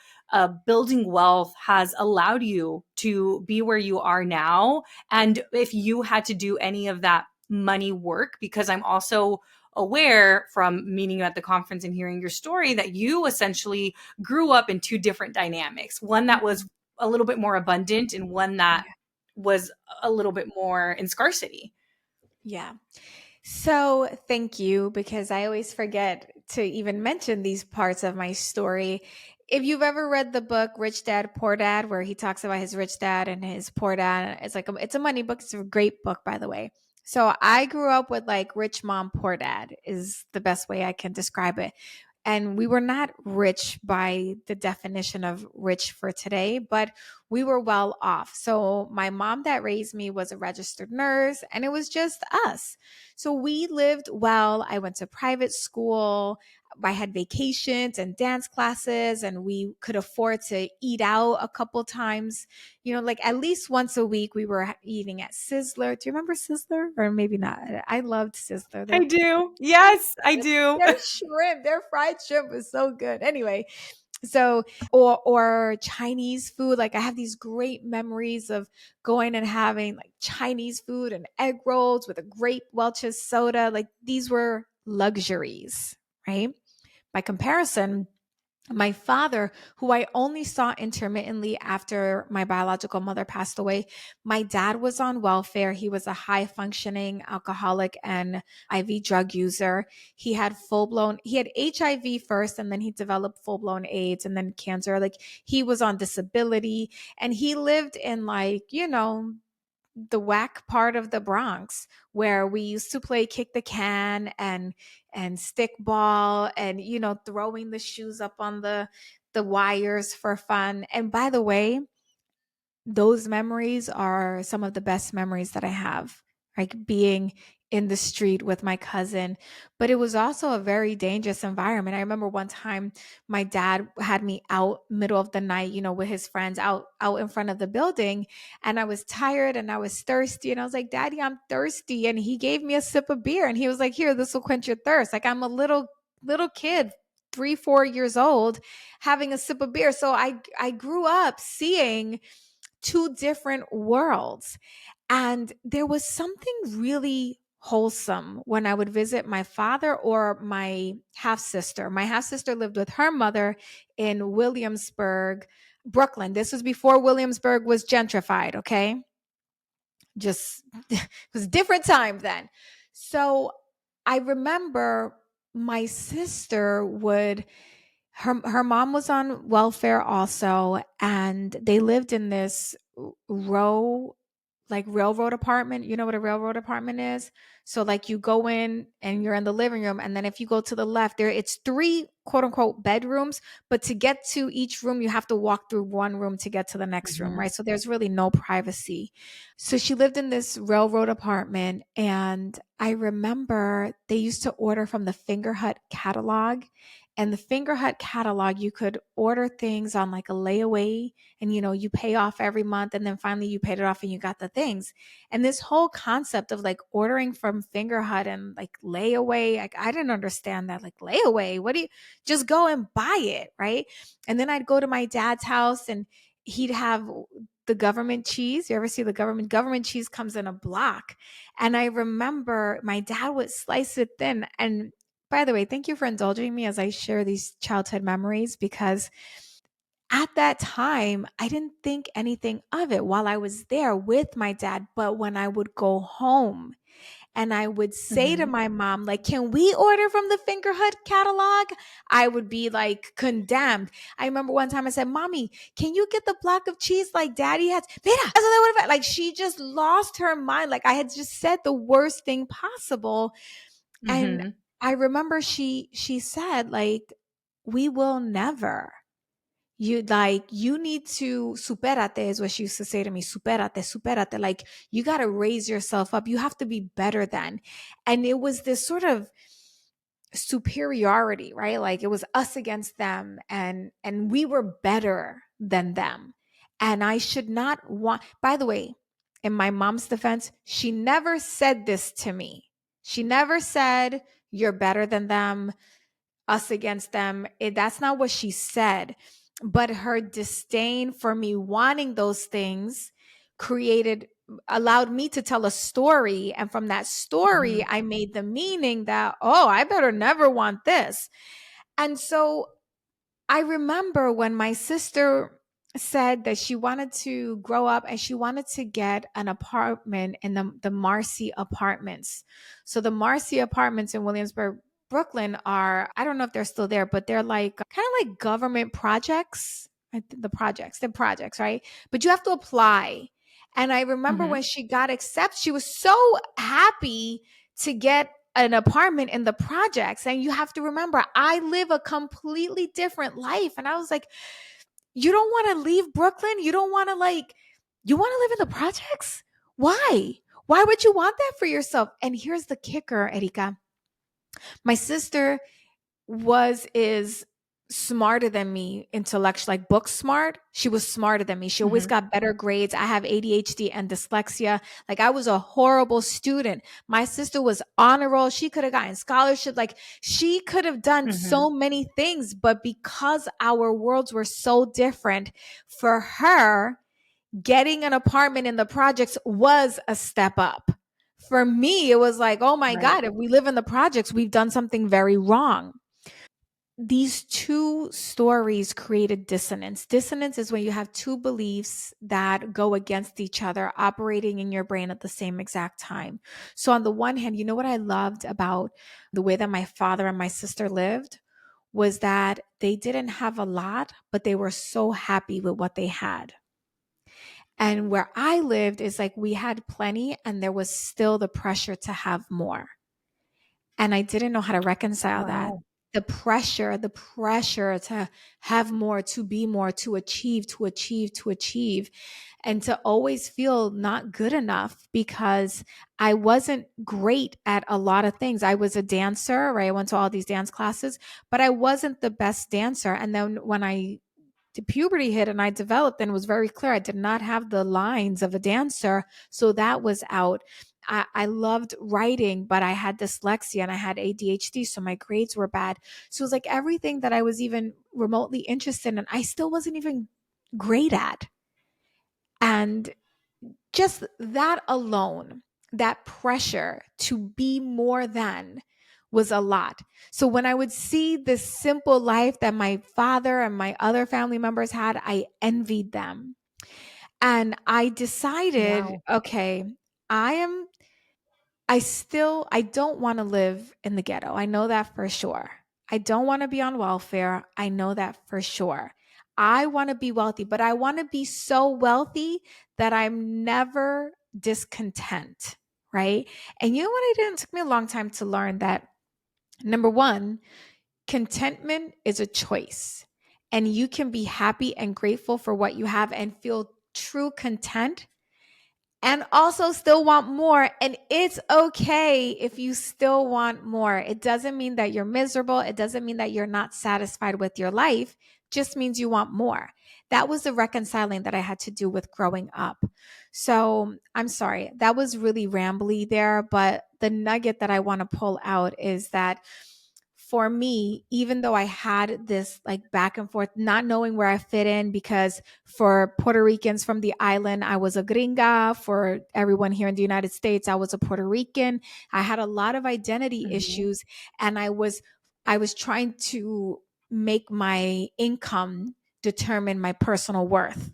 building wealth has allowed you to be where you are now? And if you had to do any of that money work, because I'm also aware from meeting you at the conference and hearing your story that you essentially grew up in two different dynamics, one that was Mhm. a little bit more abundant and one that Yeah. was a little bit more in scarcity. Yeah. So thank you, because I always forget to even mention these parts of my story. If you've ever read the book Rich Dad Poor Dad, where he talks about his rich dad and his poor dad, it's a money book. It's a great book, by the way. So I grew up with like rich mom, poor dad is the best way I can describe it. And we were not rich by the definition of rich for today, but we were well off. So my mom that raised me was a registered nurse, and it was just us. So we lived well. I went to private school. I had vacations and dance classes, and we could afford to eat out a couple times. Like at least once a week, we were eating at Sizzler. Do you remember Sizzler? Or maybe not. I loved Sizzler. I do. Yes, I do. Their fried shrimp was so good. Anyway, so or Chinese food. Like I have these great memories of going and having like Chinese food and egg rolls with a great Welch's soda. Like these were luxuries, right? By comparison, my father, who I only saw intermittently after my biological mother passed away, my dad was on welfare. He was a high functioning alcoholic and IV drug user. He had HIV first, and then he developed full blown AIDS and then cancer. Like he was on disability, and he lived in the whack part of the Bronx where we used to play kick the can and stick ball and throwing the shoes up on the wires for fun. And by the way, those memories are some of the best memories that I have, like being in the street with my cousin. But it was also a very dangerous environment. I remember one time my dad had me out middle of the night, with his friends out in front of the building, and I was tired and I was thirsty, and I was like, "Daddy, I'm thirsty." And he gave me a sip of beer and he was like, "Here, this will quench your thirst." Like I'm a little kid, 3 4 years old, having a sip of beer. So I grew up seeing two different worlds. And there was something really wholesome when I would visit my father or my half sister. My half sister lived with her mother in Williamsburg, Brooklyn. This was before Williamsburg was gentrified, okay? Just it was a different time then. So I remember my sister would her mom was on welfare also, and they lived in this row like railroad apartment. You know what a railroad apartment is? So like you go in and you're in the living room, and then if you go to the left, there it's three quote unquote bedrooms, but to get to each room you have to walk through one room to get to the next room, Mhm. right? So there's really no privacy. So she lived in this railroad apartment, and I remember they used to order from the Finger Hut catalog. And the Finger Hut catalog, you could order things on like a layaway, and you pay off every month, and then finally you paid it off and you got the things. And this whole concept of like ordering from Finger Hut and like layaway, like I didn't understand that. Like layaway, what do you just go and buy it, right? And then I'd go to my dad's house and he'd have the government cheese. You ever see the government cheese comes in a block? And I remember my dad would slice it thin. And by the way, thank you for indulging me as I share these childhood memories, because at that time, I didn't think anything of it while I was there with my dad. But when I would go home and I would say to Mhm. my mom, like, "Can we order from the Finger Hut catalog?" I would be like condemned. I remember one time I said, "Mommy, can you get the block of cheese like daddy has?" Mira, that's what I would have, like she just lost her mind. Like I had just said the worst thing possible. And Mhm. I remember she said, like, "We will never. You need to superate," is what she used to say to me. Superate, superate. Like you got to raise yourself up. You have to be better than. And it was this sort of superiority, right? Like it was us against them, and we were better than them. And I should not want, by the way, in my mom's defense, she never said this to me. She never said, "You're better than them, us against them." That's not what she said. But her disdain for me wanting those things created allowed me to tell a story, and from that story Mhm. I made the meaning that, oh, I better never want this. And so I remember when my sister said that she wanted to grow up and she wanted to get an apartment in the Marcy apartments. So the Marcy apartments in Williamsburg, Brooklyn are, I don't know if they're still there, but they're like kind of like government projects. The projects, right? But you have to apply. And I remember Mhm. when she got accepted, she was so happy to get an apartment in the projects. And you have to remember, I live a completely different life. And I was like, "You don't want to leave Brooklyn? You don't want to you want to live in the projects? Why? Why would you want that for yourself?" And here's the kicker, Erika. My sister was is smarter than me intellectual, like book smart. She was smarter than me. She always Mhm. got better grades. I have ADHD and dyslexia. Like I was a horrible student. My sister was honor roll. She could have gotten scholarship. Like she could have done Mhm. so many things, but because our worlds were so different, for her, getting an apartment in the projects was a step up. For me, it was like, oh my Right. God, if we live in the projects, we've done something very wrong. These two stories created dissonance. Dissonance is when you have two beliefs that go against each other operating in your brain at the same exact time. So, on the one hand, you know what I loved about the way that my father and my sister lived was that they didn't have a lot, but they were so happy with what they had. And where I lived is like we had plenty and there was still the pressure to have more. And I didn't know how to reconcile that. Wow. The pressure to have more, to be more, to achieve, to achieve, to achieve, and to always feel not good enough because I wasn't great at a lot of things. I was a dancer, right? I went to all these dance classes, but I wasn't the best dancer. And then when I the puberty hit and I developed and it was very clear I did not have the lines of a dancer. So that was out. I loved writing, but I had dyslexia and I had ADHD. So my grades were bad. So it was like everything that I was even remotely interested in, I still wasn't even great at. And just that alone, that pressure to be more than was a lot. So when I would see this simple life that my father and my other family members had, I envied them. And I decided, Wow. okay, I am I don't want to live in the ghetto. I know that for sure. I don't want to be on welfare. I know that for sure. I want to be wealthy, but I want to be so wealthy that I'm never discontent, right? And you know what I did? It took me a long time to learn that number one, contentment is a choice. And you can be happy and grateful for what you have and feel true content and also still want more. And it's okay if you still want more. It doesn't mean that you're miserable. It doesn't mean that you're not satisfied with your life. It just means you want more. That was the reconciling that I had to do with growing up. So I'm sorry. That was really rambly there. But the nugget that I want to pull out is that for me, even though I had this like back and forth, not knowing where I fit in, because for Puerto Ricans from the island, I was a gringa. For everyone here in the United States, I was a Puerto Rican. I had a lot of identity Mhm. issues, and I was trying to make my income determine my personal worth.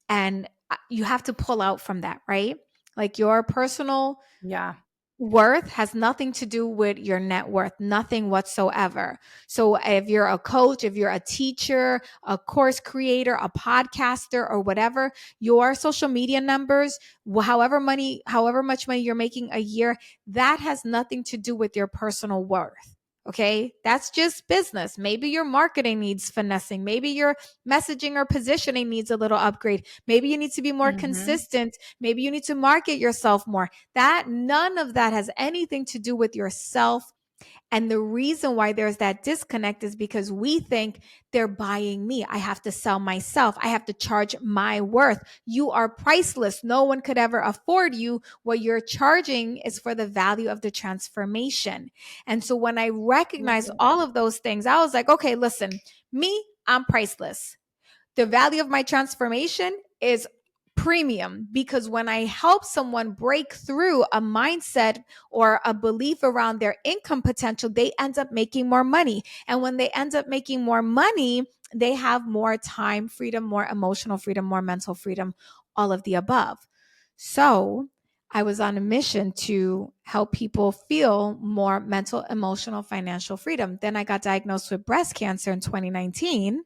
And you have to pull out from that, right? Like your personal Yeah. worth has nothing to do with your net worth, nothing whatsoever. So if you're a coach, if you're a teacher, a course creator, a podcaster, or whatever, your social media numbers, however much money you're making a year, that has nothing to do with your personal worth. Okay, that's just business. Maybe your marketing needs finessing. Maybe your messaging or positioning needs a little upgrade. Maybe you need to be more Mhm. consistent. Maybe you need to market yourself more. That none of that has anything to do with yourself. And the reason why there's that disconnect is because we think they're buying me. I have to sell myself. I have to charge my worth. You are priceless. No one could ever afford you. What you're charging is for the value of the transformation. And so when I recognized Right. all of those things, I was like, okay, listen, me, I'm priceless. The value of my transformation is premium because when I help someone break through a mindset or a belief around their income potential, they end up making more money. And when they end up making more money, they have more time freedom, more emotional freedom, more mental freedom, all of the above. So I was on a mission to help people feel more mental, emotional, financial freedom. Then I got diagnosed with breast cancer in 2019.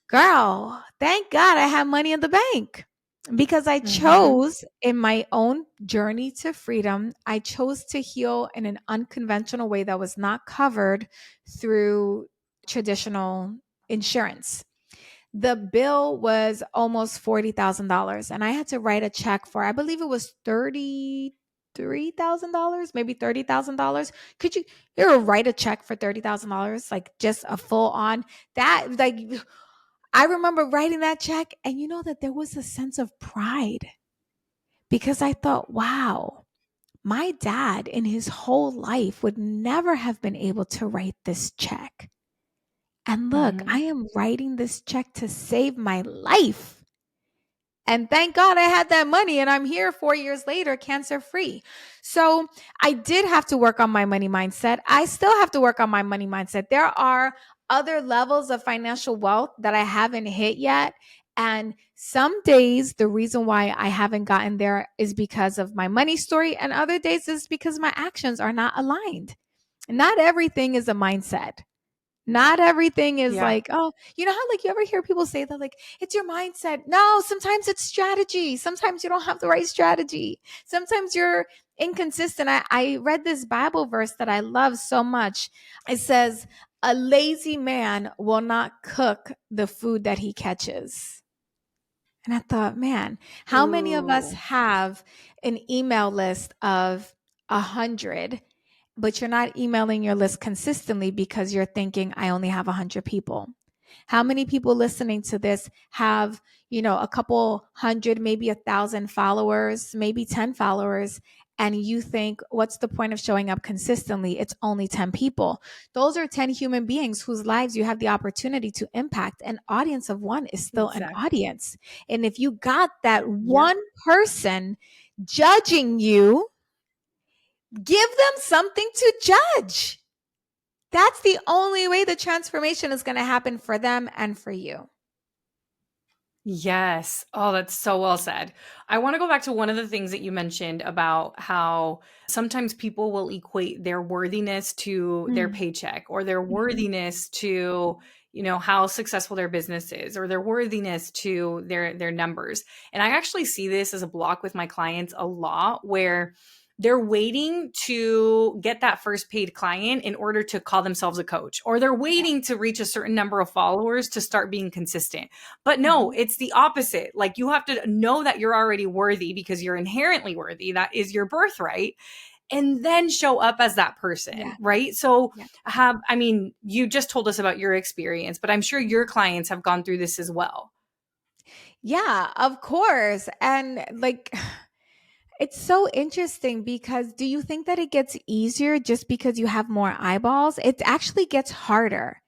Girl, thank God I have money in the bank because I Mhm. chose in my own journey to freedom, I chose to heal in an unconventional way that was not covered through traditional insurance. The bill was almost $40,000 and I had to write a check for, I believe it was 30. $3,000, maybe $30,000. Could you write a check for $30,000, like just a full on that? Like, I remember writing that check, and you know that there was a sense of pride because I thought, wow, my dad in his whole life would never have been able to write this check. And look, I Mhm. am writing this check to save my life. And thank God I had that money and I'm here 4 years later, cancer free. So I did have to work on my money mindset. I still have to work on my money mindset. There are other levels of financial wealth that I haven't hit yet. And some days, the reason why I haven't gotten there is because of my money story. And other days is because my actions are not aligned. Not everything is a mindset. Not everything is Yeah. like, oh, you know how like you ever hear people say that like it's your mindset. No, sometimes it's strategy. Sometimes you don't have the right strategy. Sometimes you're inconsistent. I read this Bible verse that I love so much. It says, a lazy man will not cook the food that he catches. And I thought, man, how many of us Ooh. have an email list of 100, but you're not emailing your list consistently because you're thinking, I only have 100 people? How many people listening to this have, a couple hundred, maybe 1,000 followers, maybe 10 followers, and you think, what's the point of showing up consistently? It's only 10 people. Those are 10 human beings whose lives you have the opportunity to impact. An audience of one is still an Exactly. audience. And if you got that Yep. one person judging you, give them something to judge. That's the only way the transformation is going to happen for them and for you. Yes. Oh, that's so well said. I want to go back to one of the things that you mentioned about how sometimes people will equate their worthiness to their Mm. paycheck or their Mhm. worthiness to, how successful their business is or their worthiness to their numbers. And I actually see this as a block with my clients a lot where they're waiting to get that first paid client in order to call themselves a coach, or they're Yeah. waiting to reach a certain number of followers to start being consistent. But no, Mhm. it's the opposite. Like you have to know that you're already worthy because you're inherently worthy. That is your birthright. And then show up as that person, Yeah. right? So Yeah. I mean, you just told us about your experience, but I'm sure your clients have gone through this as well. Yeah, of course. And like, it's so interesting because do you think that it gets easier just because you have more eyeballs? It actually gets harder.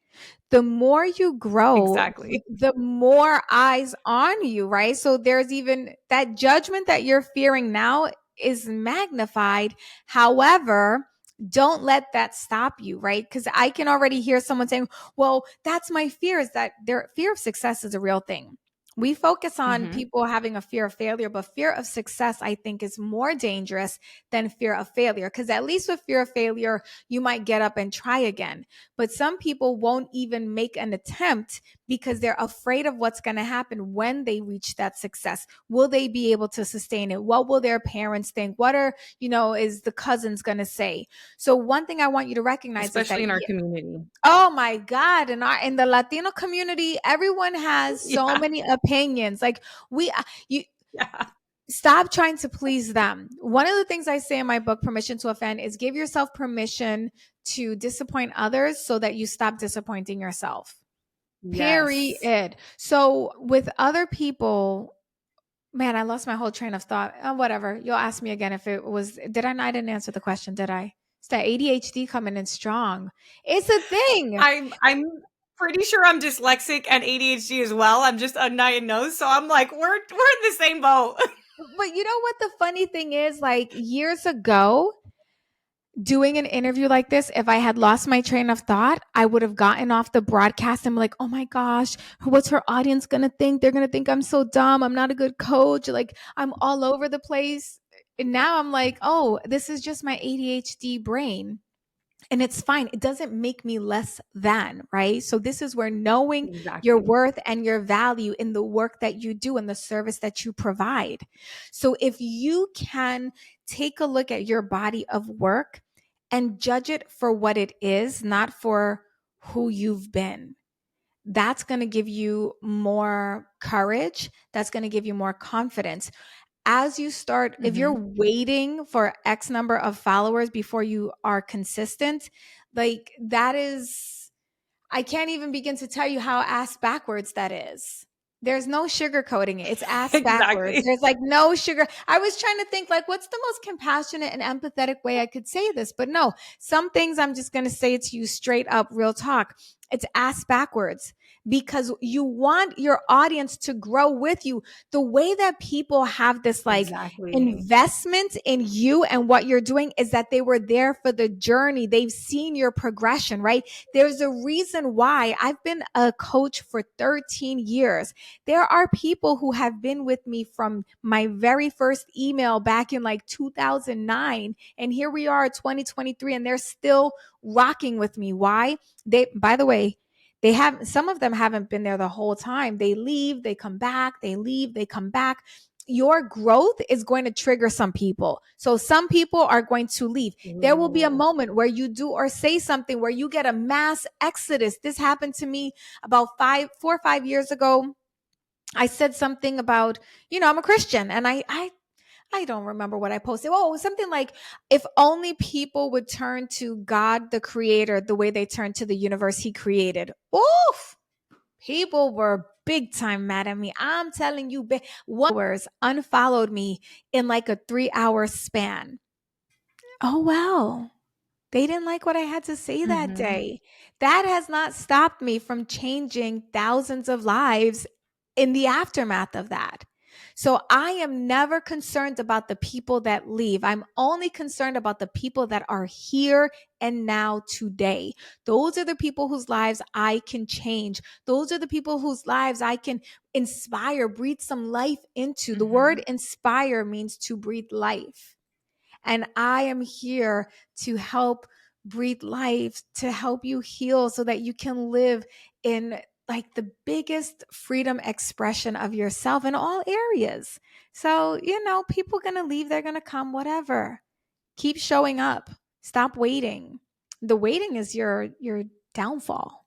The more you grow, Exactly. the more eyes on you, right? So there's even that judgment that you're fearing now is magnified. However, don't let that stop you, right? Because I can already hear someone saying, well, that's my fear, is that their fear of success is a real thing. We focus on Hmm. people having a fear of failure, but fear of success, I think, is more dangerous than fear of failure. Because at least with fear of failure, you might get up and try again. But some people won't even make an attempt because they're afraid of what's going to happen when they reach that success. Will they be able to sustain it? What will their parents think? What is the cousins going to say? So one thing I want you to recognize is that, Especially in our community. oh my God, in the Latino community, everyone has so Yeah. many opinions. Like you Yeah. stop trying to please them. One of the things I say in my book, Permission to Offend, is give yourself permission to disappoint others so that you stop disappointing yourself. Yes. Period. So with other people, man, I lost my whole train of thought. Whatever. You'll ask me again if it was, did I not? I didn't answer the question, did I? It's that ADHD coming in strong. It's a thing. I'm pretty sure I'm dyslexic and ADHD as well. I'm just undiagnosed, so I'm like, we're in the same boat. But you know what the funny thing is? Like years ago, doing an interview like this, if I had lost my train of thought, I would have gotten off the broadcast and be like, oh my gosh, what's her audience gonna think? They're gonna think I'm so dumb. I'm not a good coach. Like I'm all over the place. And now I'm like, oh, this is just my ADHD brain. And it's fine. It doesn't make me less than, right? So this is where knowing your Exactly. worth and your value in the work that you do and the service that you provide. So if you can take a look at your body of work and judge it for what it is, not for who you've been, that's going to give you more courage. That's going to give you more confidence. as you start, if you're Mhm. waiting for X number of followers before you are consistent, like that is, I can't even begin to tell you how ass backwards that is. There's no sugarcoating it. It's ass backwards. Exactly. There's like no sugar. I was trying to think like what's the most compassionate and empathetic way I could say this, but no. Some things I'm just going to say to you straight up, real talk. It's ass backwards because you want your audience to grow with you. The way that people have this like Exactly. investment in you and what you're doing is that they were there for the journey. They've seen your progression, right? There's a reason why I've been a coach for 13 years. There are people who have been with me from my very first email back in like 2009. And here we are, 2023, and they're still rocking with me. Why? By the way, some of them haven't been there the whole time. They leave, they come back, they leave, they come back. Your growth is going to trigger some people. So some people are going to leave. There will be a Ooh. moment where you do or say something where you get a mass exodus. This happened to me about 4 or 5 years ago. I said something about, I'm a Christian, and I don't remember what I posted. Oh, it was something like, if only people would turn to God, the creator, the way they turn to the universe he created. Oof. People were big time mad at me. I'm telling you, followers unfollowed me in like a 3 hour span. Oh, well. They didn't like what I had to say that Mhm. day. That has not stopped me from changing thousands of lives in the aftermath of that. So I am never concerned about the people that leave. I'm only concerned about the people that are here and now today. Those are the people whose lives I can change. Those are the people whose lives I can inspire, breathe some life into. The word Mhm. inspire means to breathe life. And I am here to help breathe life, to help you heal so that you can live in like the biggest freedom expression of yourself in all areas. So, people going to leave, they're going to come, whatever. Keep showing up. Stop waiting. The waiting is your downfall.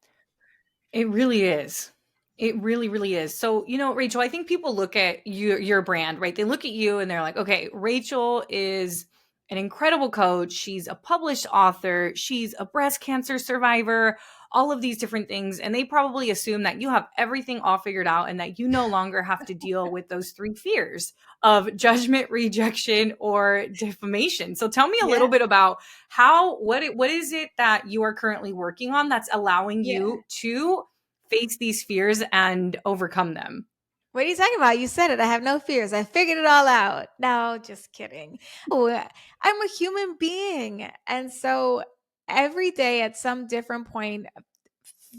It really is. It really, really is. So, Rachel, I think people look at your brand, right? They look at you and they're like, okay, Rachel is an incredible coach. She's a published author. She's a breast cancer survivor, all of these different things. And they probably assume that you have everything all figured out and that you no longer have to deal with those three fears of judgment, rejection, or defamation. So tell me a little Yeah. bit about what is it that you are currently working on that's allowing Yeah. you to face these fears and overcome them? What are you talking about? You said it. I have no fears. I figured it all out. No, just kidding. Oh, I'm a human being. And so every day at some different point,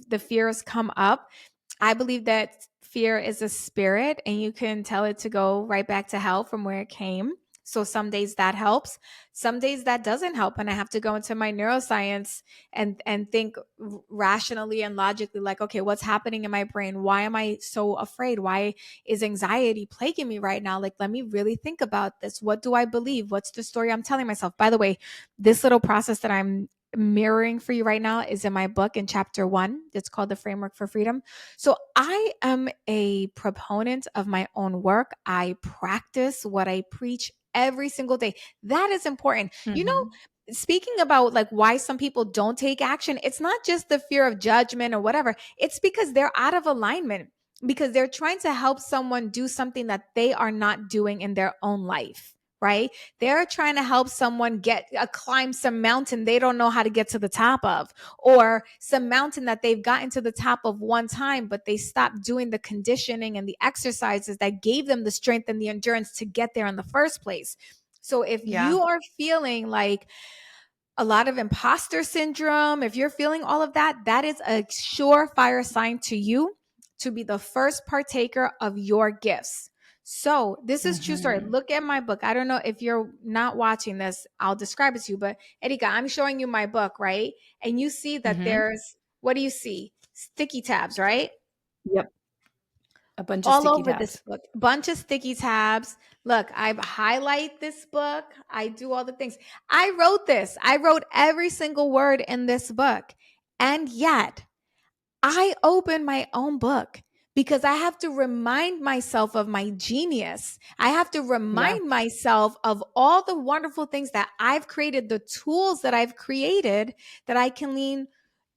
the fears come up. I believe that fear is a spirit and you can tell it to go right back to hell from where it came. So some days that helps. Some days that doesn't help. And I have to go into my neuroscience and think rationally and logically like, okay, what's happening in my brain? Why am I so afraid? Why is anxiety plaguing me right now? Like, let me really think about this. What do I believe? What's the story I'm telling myself? By the way, this little process that I'm mirroring for you right now is in my book in chapter 1. It's called The Framework for Freedom. So I am a proponent of my own work. I practice what I preach every single day. That is important. Mhm. Speaking about like why some people don't take action, it's not just the fear of judgment or whatever. It's because they're out of alignment, because they're trying to help someone do something that they are not doing in their own life. Right? They're trying to help someone climb some mountain they don't know how to get to the top of, or some mountain that they've gotten to the top of one time, but they stopped doing the conditioning and the exercises that gave them the strength and the endurance to get there in the first place. So if Yeah. you are feeling like a lot of imposter syndrome, if you're feeling all of that, that is a surefire sign to you to be the first partaker of your gifts. So this is true story. Mhm. Look at my book. I don't know if you're not watching this, I'll describe it to you. But Erika, I'm showing you my book, right? And you see that Mhm. what do you see? Sticky tabs, right? Yep. A bunch of All sticky over this tabs. book, bunch of sticky tabs. Look, I highlight this book. I do all the things. I wrote this. I wrote every single word in this book. And yet I opened my own book because I have to remind myself of my genius. I have to Yeah. remind myself of all the wonderful things that I've created, the tools that I've created that I can lean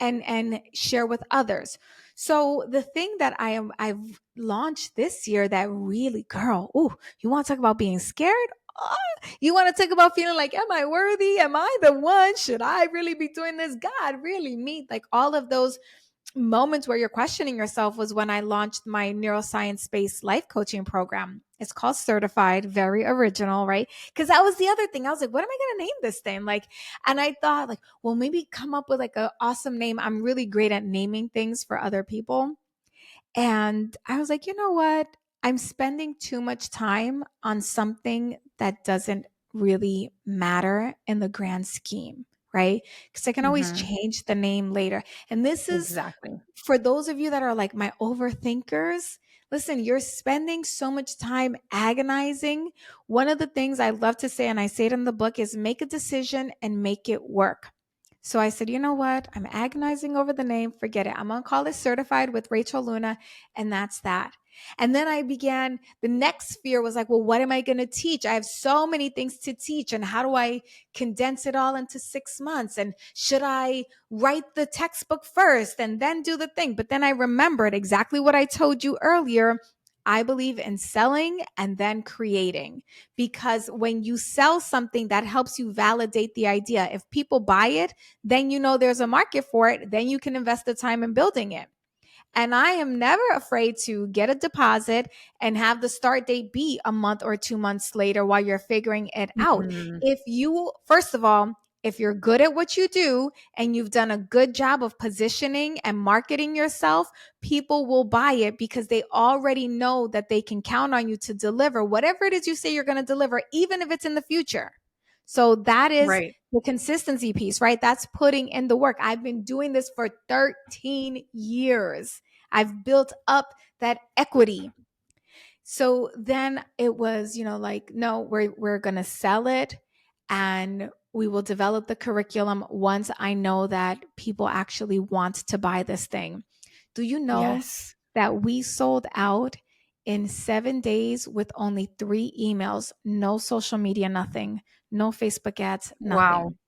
and share with others. So the thing that I've launched this year that really, girl, oh, you want to talk about being scared? Oh, you want to talk about feeling like, am I worthy? Am I the one? Should I really be doing this? God, really? Me? Like all of those moments where you're questioning yourself was when I launched my neuroscience based life coaching program. It's called Certified, very original, right? Because that was the other thing. I was like, what am I going to name this thing? Like, and I thought, like, well, maybe come up with like an awesome name. I'm really great at naming things for other people. And I was like, you know what? I'm spending too much time on something that doesn't really matter in the grand scheme, right? Because I can always Mhm. change the name later. And this is Exactly. for those of you that are like my overthinkers. Listen, you're spending so much time agonizing. One of the things I love to say, and I say it in the book, is make a decision and make it work. So I said, you know what? I'm agonizing over the name. Forget it. I'm going to call it Certified with Rachel Luna. And that's that. And then I began, the next fear was like, well, what am I going to teach? I have so many things to teach. And how do I condense it all into 6 months? And should I write the textbook first and then do the thing? But then I remembered exactly what I told you earlier. I believe in selling and then creating, because when you sell something, that helps you validate the idea. If people buy it, then you know there's a market for it. Then you can invest the time in building it. And I am never afraid to get a deposit and have the start date be a month or 2 months later while you're figuring it out. Mhm. If you, first of all, if you're good at what you do and you've done a good job of positioning and marketing yourself, people will buy it because they already know that they can count on you to deliver whatever it is you say you're going to deliver, even if it's in the future. So that is Right. the consistency piece, right? That's putting in the work. I've been doing this for 13 years. I've built up that equity. So then it was, like, no, we're going to sell it and we will develop the curriculum once I know that people actually want to buy this thing. Do you know Yes. that we sold out in 7 days with only 3 emails, no social media, nothing, no Facebook ads, Wow. nothing.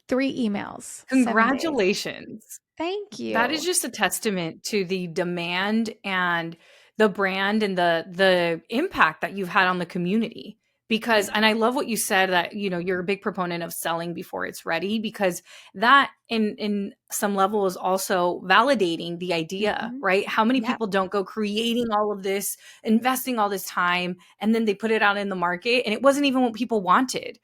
3 emails, 7 days. Congratulations. Thank That is you. just a testament to the demand and the brand and the impact that you've had on the community. Because and I love what you said that, you're a big proponent of selling before it's ready, because that in some level is also validating the idea, Mhm. right? How many Yep. people don't go creating all of this, investing all this time, and then they put it out in the market and it wasn't even what people wanted.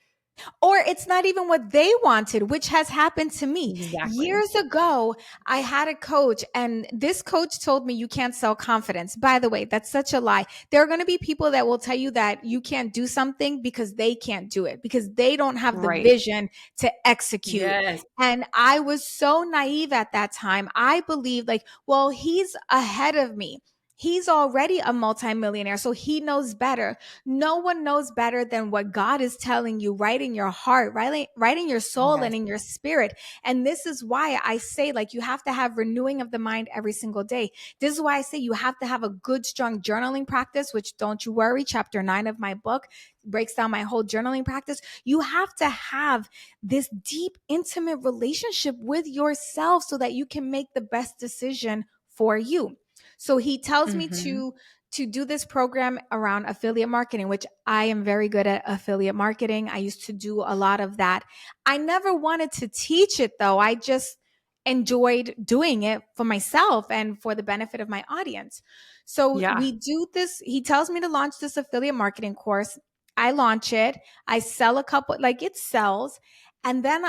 Or it's not even what they wanted, which has happened to me. Exactly. Years ago, I had a coach, and this coach told me you can't sell confidence. By the way, that's such a lie. There are going to be people that will tell you that you can't do something because they can't do it, because they don't have the Right. vision to execute. Yes. And I was so naive at that time. I believed, like, well, he's ahead of me. He's already a multimillionaire, so he knows better. No one knows better than what God is telling you right in your heart, right in your soul and Yes. in your spirit. And this is why I say, like, you have to have renewing of the mind every single day. This is why I say you have to have a good, strong journaling practice, which, don't you worry, chapter 9 of my book breaks down my whole journaling practice. You have to have this deep, intimate relationship with yourself so that you can make the best decision for you. So he tells me Mhm. to do this program around affiliate marketing, which I am very good at affiliate marketing. I used to do a lot of that. I never wanted to teach it though. I just enjoyed doing it for myself and for the benefit of my audience. So Yeah. we do this. He tells me to launch this affiliate marketing course. I launch it. I sell a couple, like it sells. And then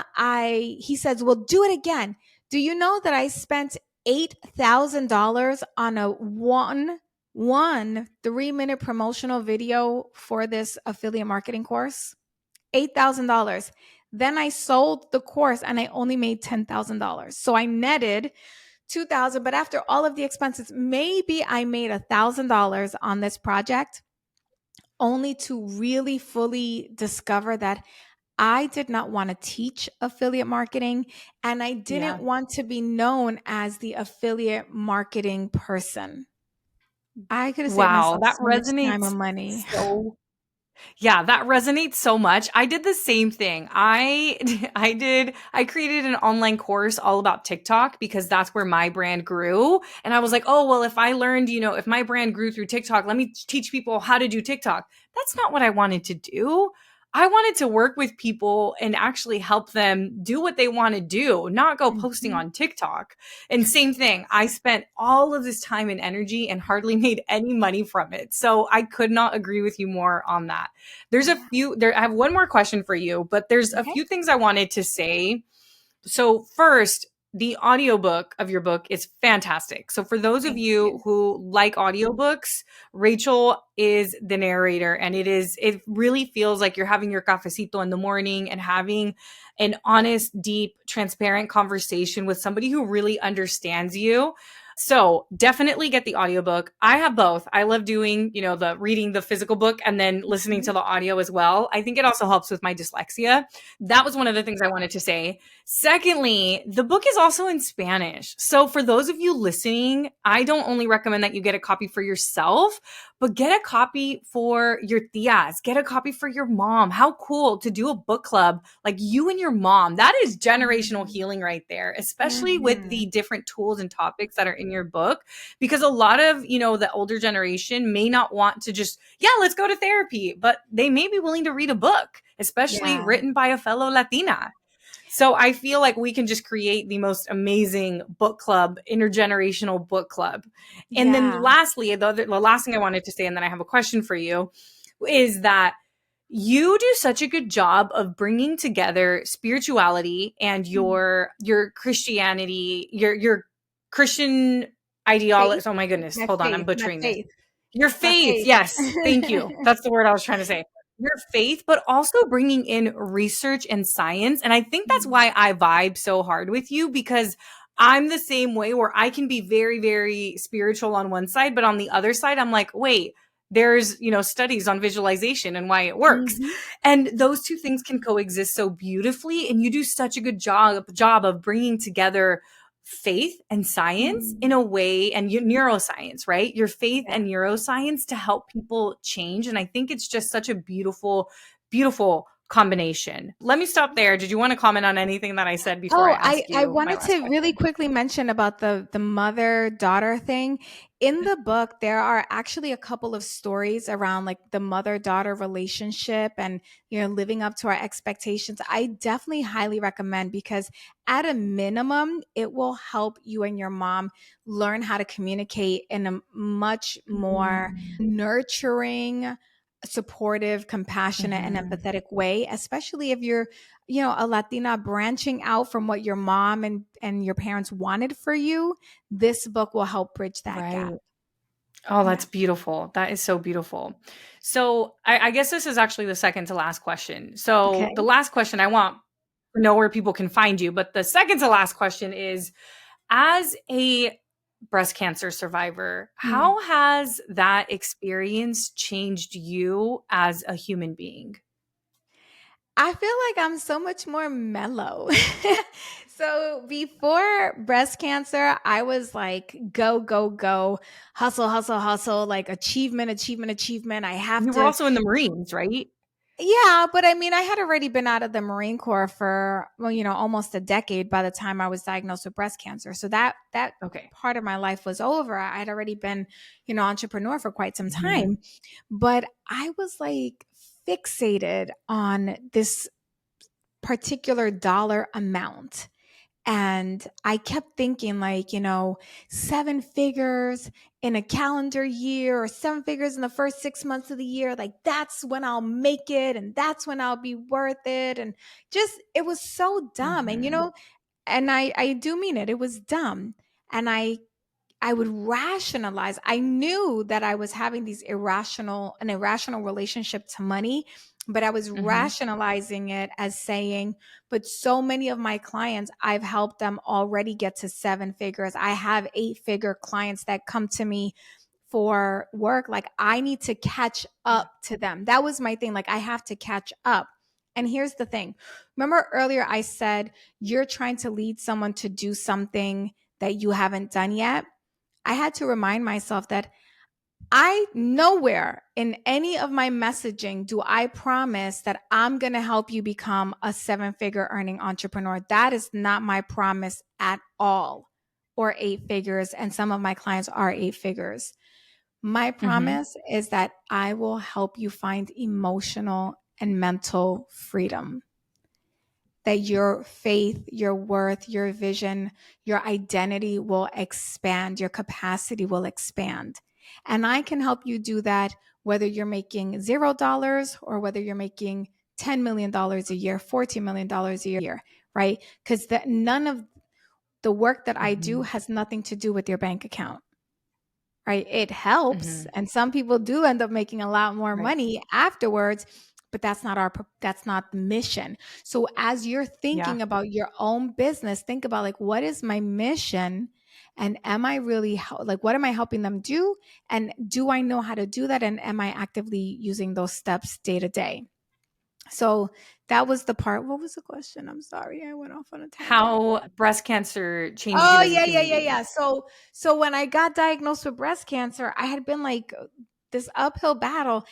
he says, well, do it again. Do you know that I spent $8,000 on a one 3-minute promotional video for this affiliate marketing course? $8,000. Then I sold the course and I only made $10,000. So I netted 2,000, but after all of the expenses, maybe I made $1,000 on this project, only to really fully discover that I did not want to teach affiliate marketing, and I Yeah. didn't want to be known as the affiliate marketing person. I could have saved Wow, myself that so much time resonates and money. so yeah, that resonates so much. I did the same thing. I created an online course all about TikTok because that's where my brand grew. And I was like, "Oh, well, if I learned, if my brand grew through TikTok, let me teach people how to do TikTok." That's not what I wanted to do. I wanted to work with people and actually help them do what they want to do, not go posting Mhm. on TikTok. And same thing, I spent all of this time and energy and hardly made any money from it. So I could not agree with you more on that. There's a Yeah. few there I have one more question for you, but there's a Okay. few things I wanted to say. So first, the audiobook of your book is fantastic. So for those of Thank you you. who like audiobooks, Rachel is the narrator and it really feels like you're having your cafecito in the morning and having an honest, deep, transparent conversation with somebody who really understands you. So definitely get the audiobook. I have both. I love doing, the reading the physical book and then listening to Mhm. the audio as well. I think it also helps with my dyslexia. That was one of the things I wanted to say. Secondly, the book is also in Spanish. So for those of you listening, I don't only recommend that you get a copy for yourself, but get a copy for your tias, get a copy for your mom. How cool to do a book club like you and your mom. That is generational Mhm. healing right there, especially with the Mhm. different tools and topics that are in your book. Because a lot of, the older generation may not want to just, yeah, let's go to therapy, but they may be willing to read a book, especially Yeah. written by a fellow Latina. So I feel like we can just create the most amazing book club, intergenerational book club. And then Yeah. lastly, the last thing I wanted to say, and then I have a question for you, is that you do such a good job of bringing together spirituality and Mhm. your Christianity, your Christian Faith? ideology. Oh my goodness, My hold on, I'm faith, my butchering this. faith, Your my faith, faith. yes, thank you. That's the word I was trying to say. Your faith, but also bringing in research and science. And I think that's Mm. why I vibe so hard with you because I'm the same way where I can be very, very spiritual on one side, but on the other side, I'm like, wait, there's, studies on visualization and why it works. Mhm. And those two things can coexist so beautifully. And you do such a good job of bringing together faith and science in Mhm. a way and neuroscience, right? Your faith Yeah. and neuroscience to help people change. And I think it's just such a beautiful, beautiful combination. Let me stop there. Did you want to comment on anything that I said before I Oh, ask I you my wanted last to really question? quickly mention about the mother-daughter thing. In the book, there are actually a couple of stories around like the mother-daughter relationship and living up to our expectations. I definitely highly recommend because at a minimum, it will help you and your mom learn how to communicate in a much more nurturing, supportive, compassionate, and Mhm. empathetic way, especially if you're a Latina branching out from what your mom and your parents wanted for you, this book will help bridge that Right. gap. Oh, Yeah. that's beautiful. That is so beautiful. So I guess this is actually the second to last question. So the Okay. last question I want to know where people can find you, but the second to last question is as a breast cancer survivor, Mm. how has that experience changed you as a human being? I feel like I'm so much more mellow. So before breast cancer, I was like, go, go, go, hustle, hustle, hustle, like achievement, achievement, achievement. I have You were to. also in the Marines, right? Yeah, but I mean, I had already been out of the Marine Corps for, well, almost a decade by the time I was diagnosed with breast cancer. So that Okay. part of my life was over. I had already been, entrepreneur for quite some Mhm. time, but I was like fixated on this particular dollar amount. And I kept thinking, like, seven figures in a calendar year or seven figures in the first 6 months of the year. Like, that's when I'll make it and that's when I'll be worth it. And just, it was so dumb. And, Mhm. and I do mean it, it was dumb. And I would rationalize. I knew that I was having an irrational relationship to money, but I was Mhm. rationalizing it as saying, but so many of my clients, I've helped them already get to seven figures. I have 8-figure clients that come to me for work. Like I need to catch Yeah. up to them. That was my thing. Like I have to catch up. And here's the thing. Remember earlier I said you're trying to lead someone to do something that you haven't done yet? I had to remind myself that I nowhere in any of my messaging do I promise that I'm going to help you become a 7-figure earning entrepreneur. That is not my promise at all, or 8 figures. And some of my clients are 8 figures. My Mhm. promise is that I will help you find emotional and mental freedom, that your faith, your worth, your vision, your identity will expand, your capacity will expand. And I can help you do that whether you're making $0 or whether you're making $10 million a year, $14 million a year, right? Because none of the work that I do Mhm. has nothing to do with your bank account, right? It helps. Mhm. And some people do end up making a lot more Right. money afterwards, but that's not the mission. So as you're Yeah. thinking about your own business, think about like, what is my mission? And am I really like, what am I helping them do? And do I know how to do that? And am I actively using those steps day to day? So that was the part. What was the question? I'm sorry. I went off on a tangent. How breast cancer changed you Oh, as a yeah, yeah, human yeah, being. yeah. So when I got diagnosed with breast cancer, I had been like this uphill battle.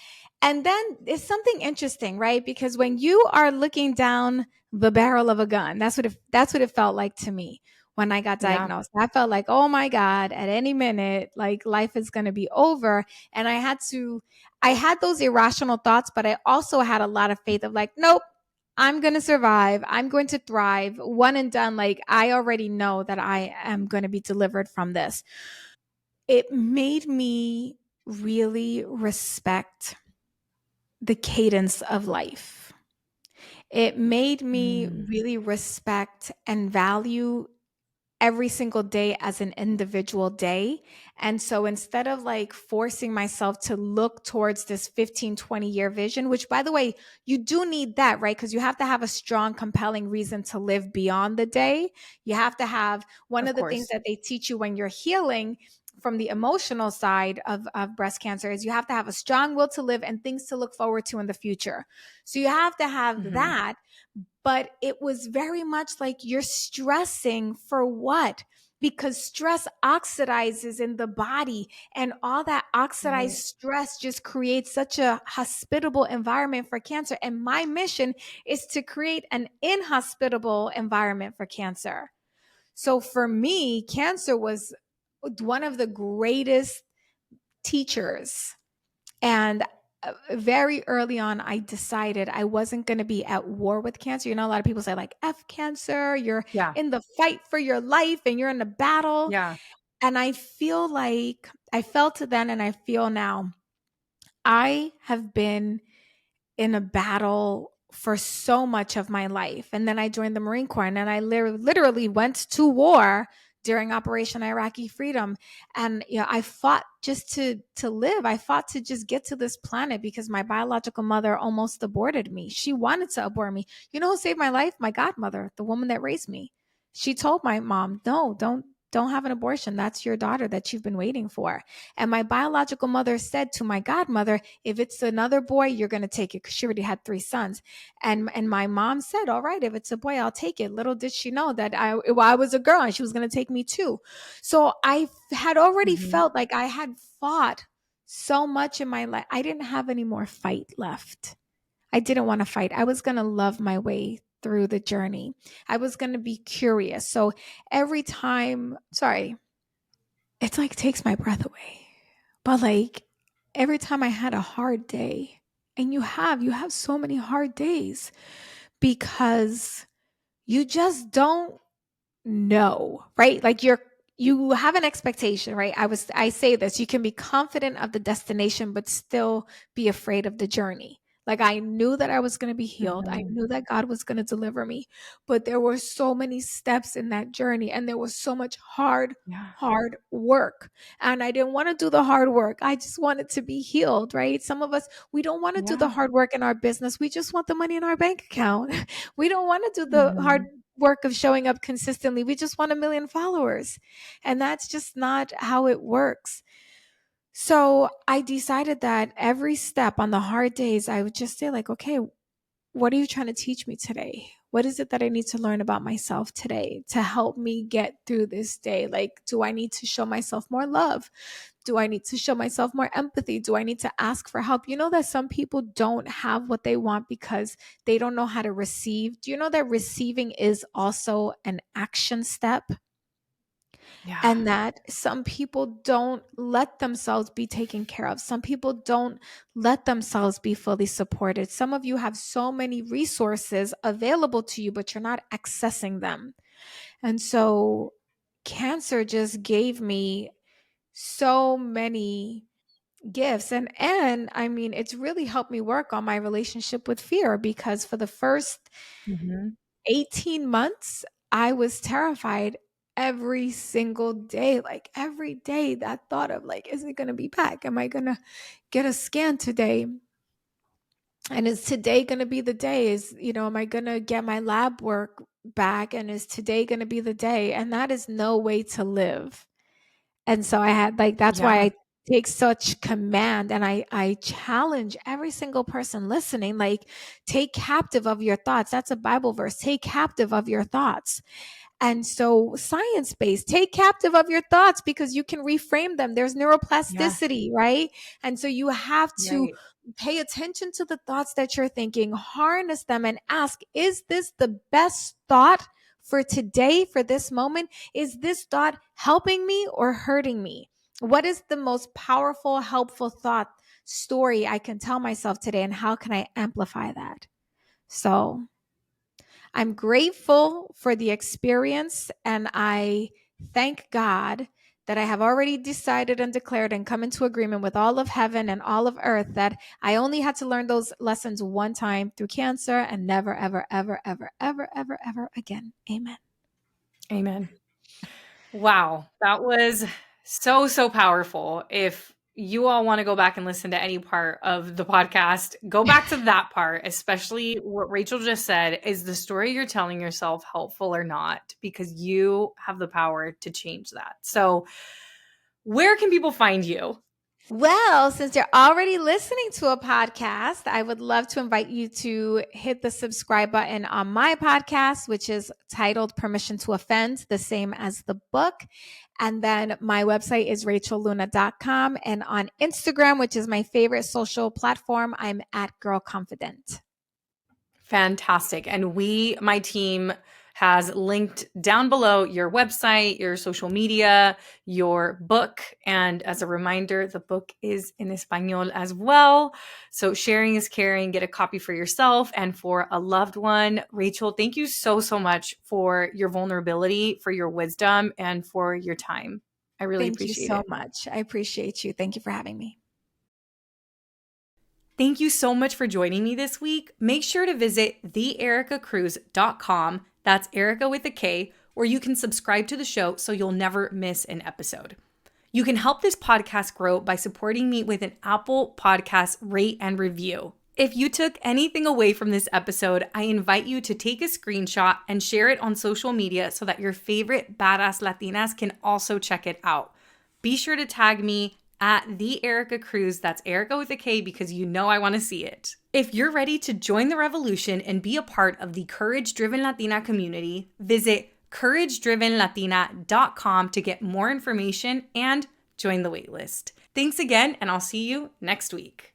And then it's something interesting, right? Because when you are looking down the barrel of a gun, that's what it felt like to me when I got Yeah. diagnosed. I felt like, "Oh my God, at any minute, like life is going to be over." And I had those irrational thoughts, but I also had a lot of faith of like, "Nope, I'm going to survive. I'm going to thrive. One and done. Like, I already know that I am going to be delivered from this." It made me really respect the cadence of life. It made me Mm. really respect and value every single day as an individual day. And so instead of like forcing myself to look towards this 15, 20-year vision, which by the way, you do need that, right? Because you have to have a strong, compelling reason to live beyond the day. You have to have one Of of the things course. that they teach you when you're healing from the emotional side of breast cancer is you have to have a strong will to live and things to look forward to in the future. So you have to have Mhm. that, but it was very much like you're stressing for what? Because stress oxidizes in the body, and all that oxidized Right. stress just creates such a hospitable environment for cancer. And my mission is to create an inhospitable environment for cancer. So for me, cancer was one of the greatest teachers. And very early on, I decided I wasn't going to be at war with cancer. You know, a lot of people say, like, F cancer, you're Yeah. in the fight for your life and you're in a battle. Yeah. And I feel like I felt then and I feel now, I have been in a battle for so much of my life. And then I joined the Marine Corps and then I literally went to war during Operation Iraqi Freedom. And I fought just to live. I fought to just get to this planet because my biological mother almost aborted me. She wanted to abort me. You know who saved my life? My godmother, the woman that raised me. She told my mom, "No, don't have an abortion. That's your daughter that you've been waiting for." And my biological mother said to my godmother, "If it's another boy, you're going to take it," because she already had 3 sons. And my mom said, "All right, if it's a boy, I'll take it." Little did she know that I was a girl and she was going to take me too. So I had already Mhm. felt like I had fought so much in my life. I didn't have any more fight left. I didn't want to fight. I was going to love my way through the journey. I was going to be curious. So every time, sorry, it's like takes my breath away. But like every time I had a hard day, and you have so many hard days because you just don't know, right? Like you have an expectation, right? I say this, you can be confident of the destination but still be afraid of the journey. Like I knew that I was going to be healed. I Mhm. knew that God was going to deliver me, but there were so many steps in that journey and there was so much Yeah. hard work. And I didn't want to do the hard work. I just wanted to be healed, right? Some of us, we don't want to do the Yeah. hard work in our business. We just want the money in our bank account. We don't want to do the hard Mhm. work of showing up consistently. We just want a million followers. And that's just not how it works. So I decided that every step on the hard days, I would just say, like, okay, what are you trying to teach me today? What is it that I need to learn about myself today to help me get through this day? Like, do I need to show myself more love? Do I need to show myself more empathy? Do I need to ask for help? You know that some people don't have what they want because they don't know how to receive. Do you know that receiving is also an action step? Yeah. And that some people don't let themselves be taken care of. Some people don't let themselves be fully supported. Some of you have so many resources available to you, but you're not accessing them. And so cancer just gave me so many gifts, and I mean it's really helped me work on my relationship with fear, because for the first Mhm. 18 months I was terrified every single day. Like every day, that thought of like, is it going to be back? Am I going to get a scan today? And is today going to be the day? Is, am I going to get my lab work back? And is today going to be the day? And that is no way to live. And so I had like, that's why Yeah. I take such command, and I challenge every single person listening, like, take captive of your thoughts. That's a Bible verse. Take captive of your thoughts. And so, science based, take captive of your thoughts because you can reframe them. There's Yeah. neuroplasticity, right? And so, you have to Right. pay attention to the thoughts that you're thinking, harness them, and ask, is this the best thought for today, for this moment? Is this thought helping me or hurting me? What is the most powerful, helpful thought story I can tell myself today, and how can I amplify that? So, I'm grateful for the experience, and I thank God that I have already decided and declared and come into agreement with all of heaven and all of earth that I only had to learn those lessons one time through cancer, and never, ever, ever, ever, ever, ever, ever again. Amen. Amen. Wow, that was so, so powerful. If you all want to go back and listen to any part of the podcast, go back to that part, especially what Rachel just said. Is the story you're telling yourself helpful or not? Because you have the power to change that. So, where can people find you? Well, since you're already listening to a podcast, I would love to invite you to hit the subscribe button on my podcast, which is titled Permission to Offend, the same as the book. And then my website is rachelluna.com. And on Instagram, which is my favorite social platform, I'm at Girl Confident. Fantastic. And my team has linked down below your website, your social media, your book. And as a reminder, the book is in Espanol as well. So sharing is caring. Get a copy for yourself and for a loved one. Rachel, thank you so, so much for your vulnerability, for your wisdom, and for your time. I really Thank you appreciate so it. much. I appreciate you. Thank you for having me. Thank you so much for joining me this week. Make sure to visit theericacruz.com. That's Erica with a K, where you can subscribe to the show so you'll never miss an episode. You can help this podcast grow by supporting me with an Apple Podcast rate and review. If you took anything away from this episode, I invite you to take a screenshot and share it on social media so that your favorite badass Latinas can also check it out. Be sure to tag me at the Erica Cruz. That's Erica with a K, because you know I want to see it. If you're ready to join the revolution and be a part of the Courage Driven Latina community, visit couragedrivenlatina.com to get more information and join the waitlist. Thanks again, and I'll see you next week.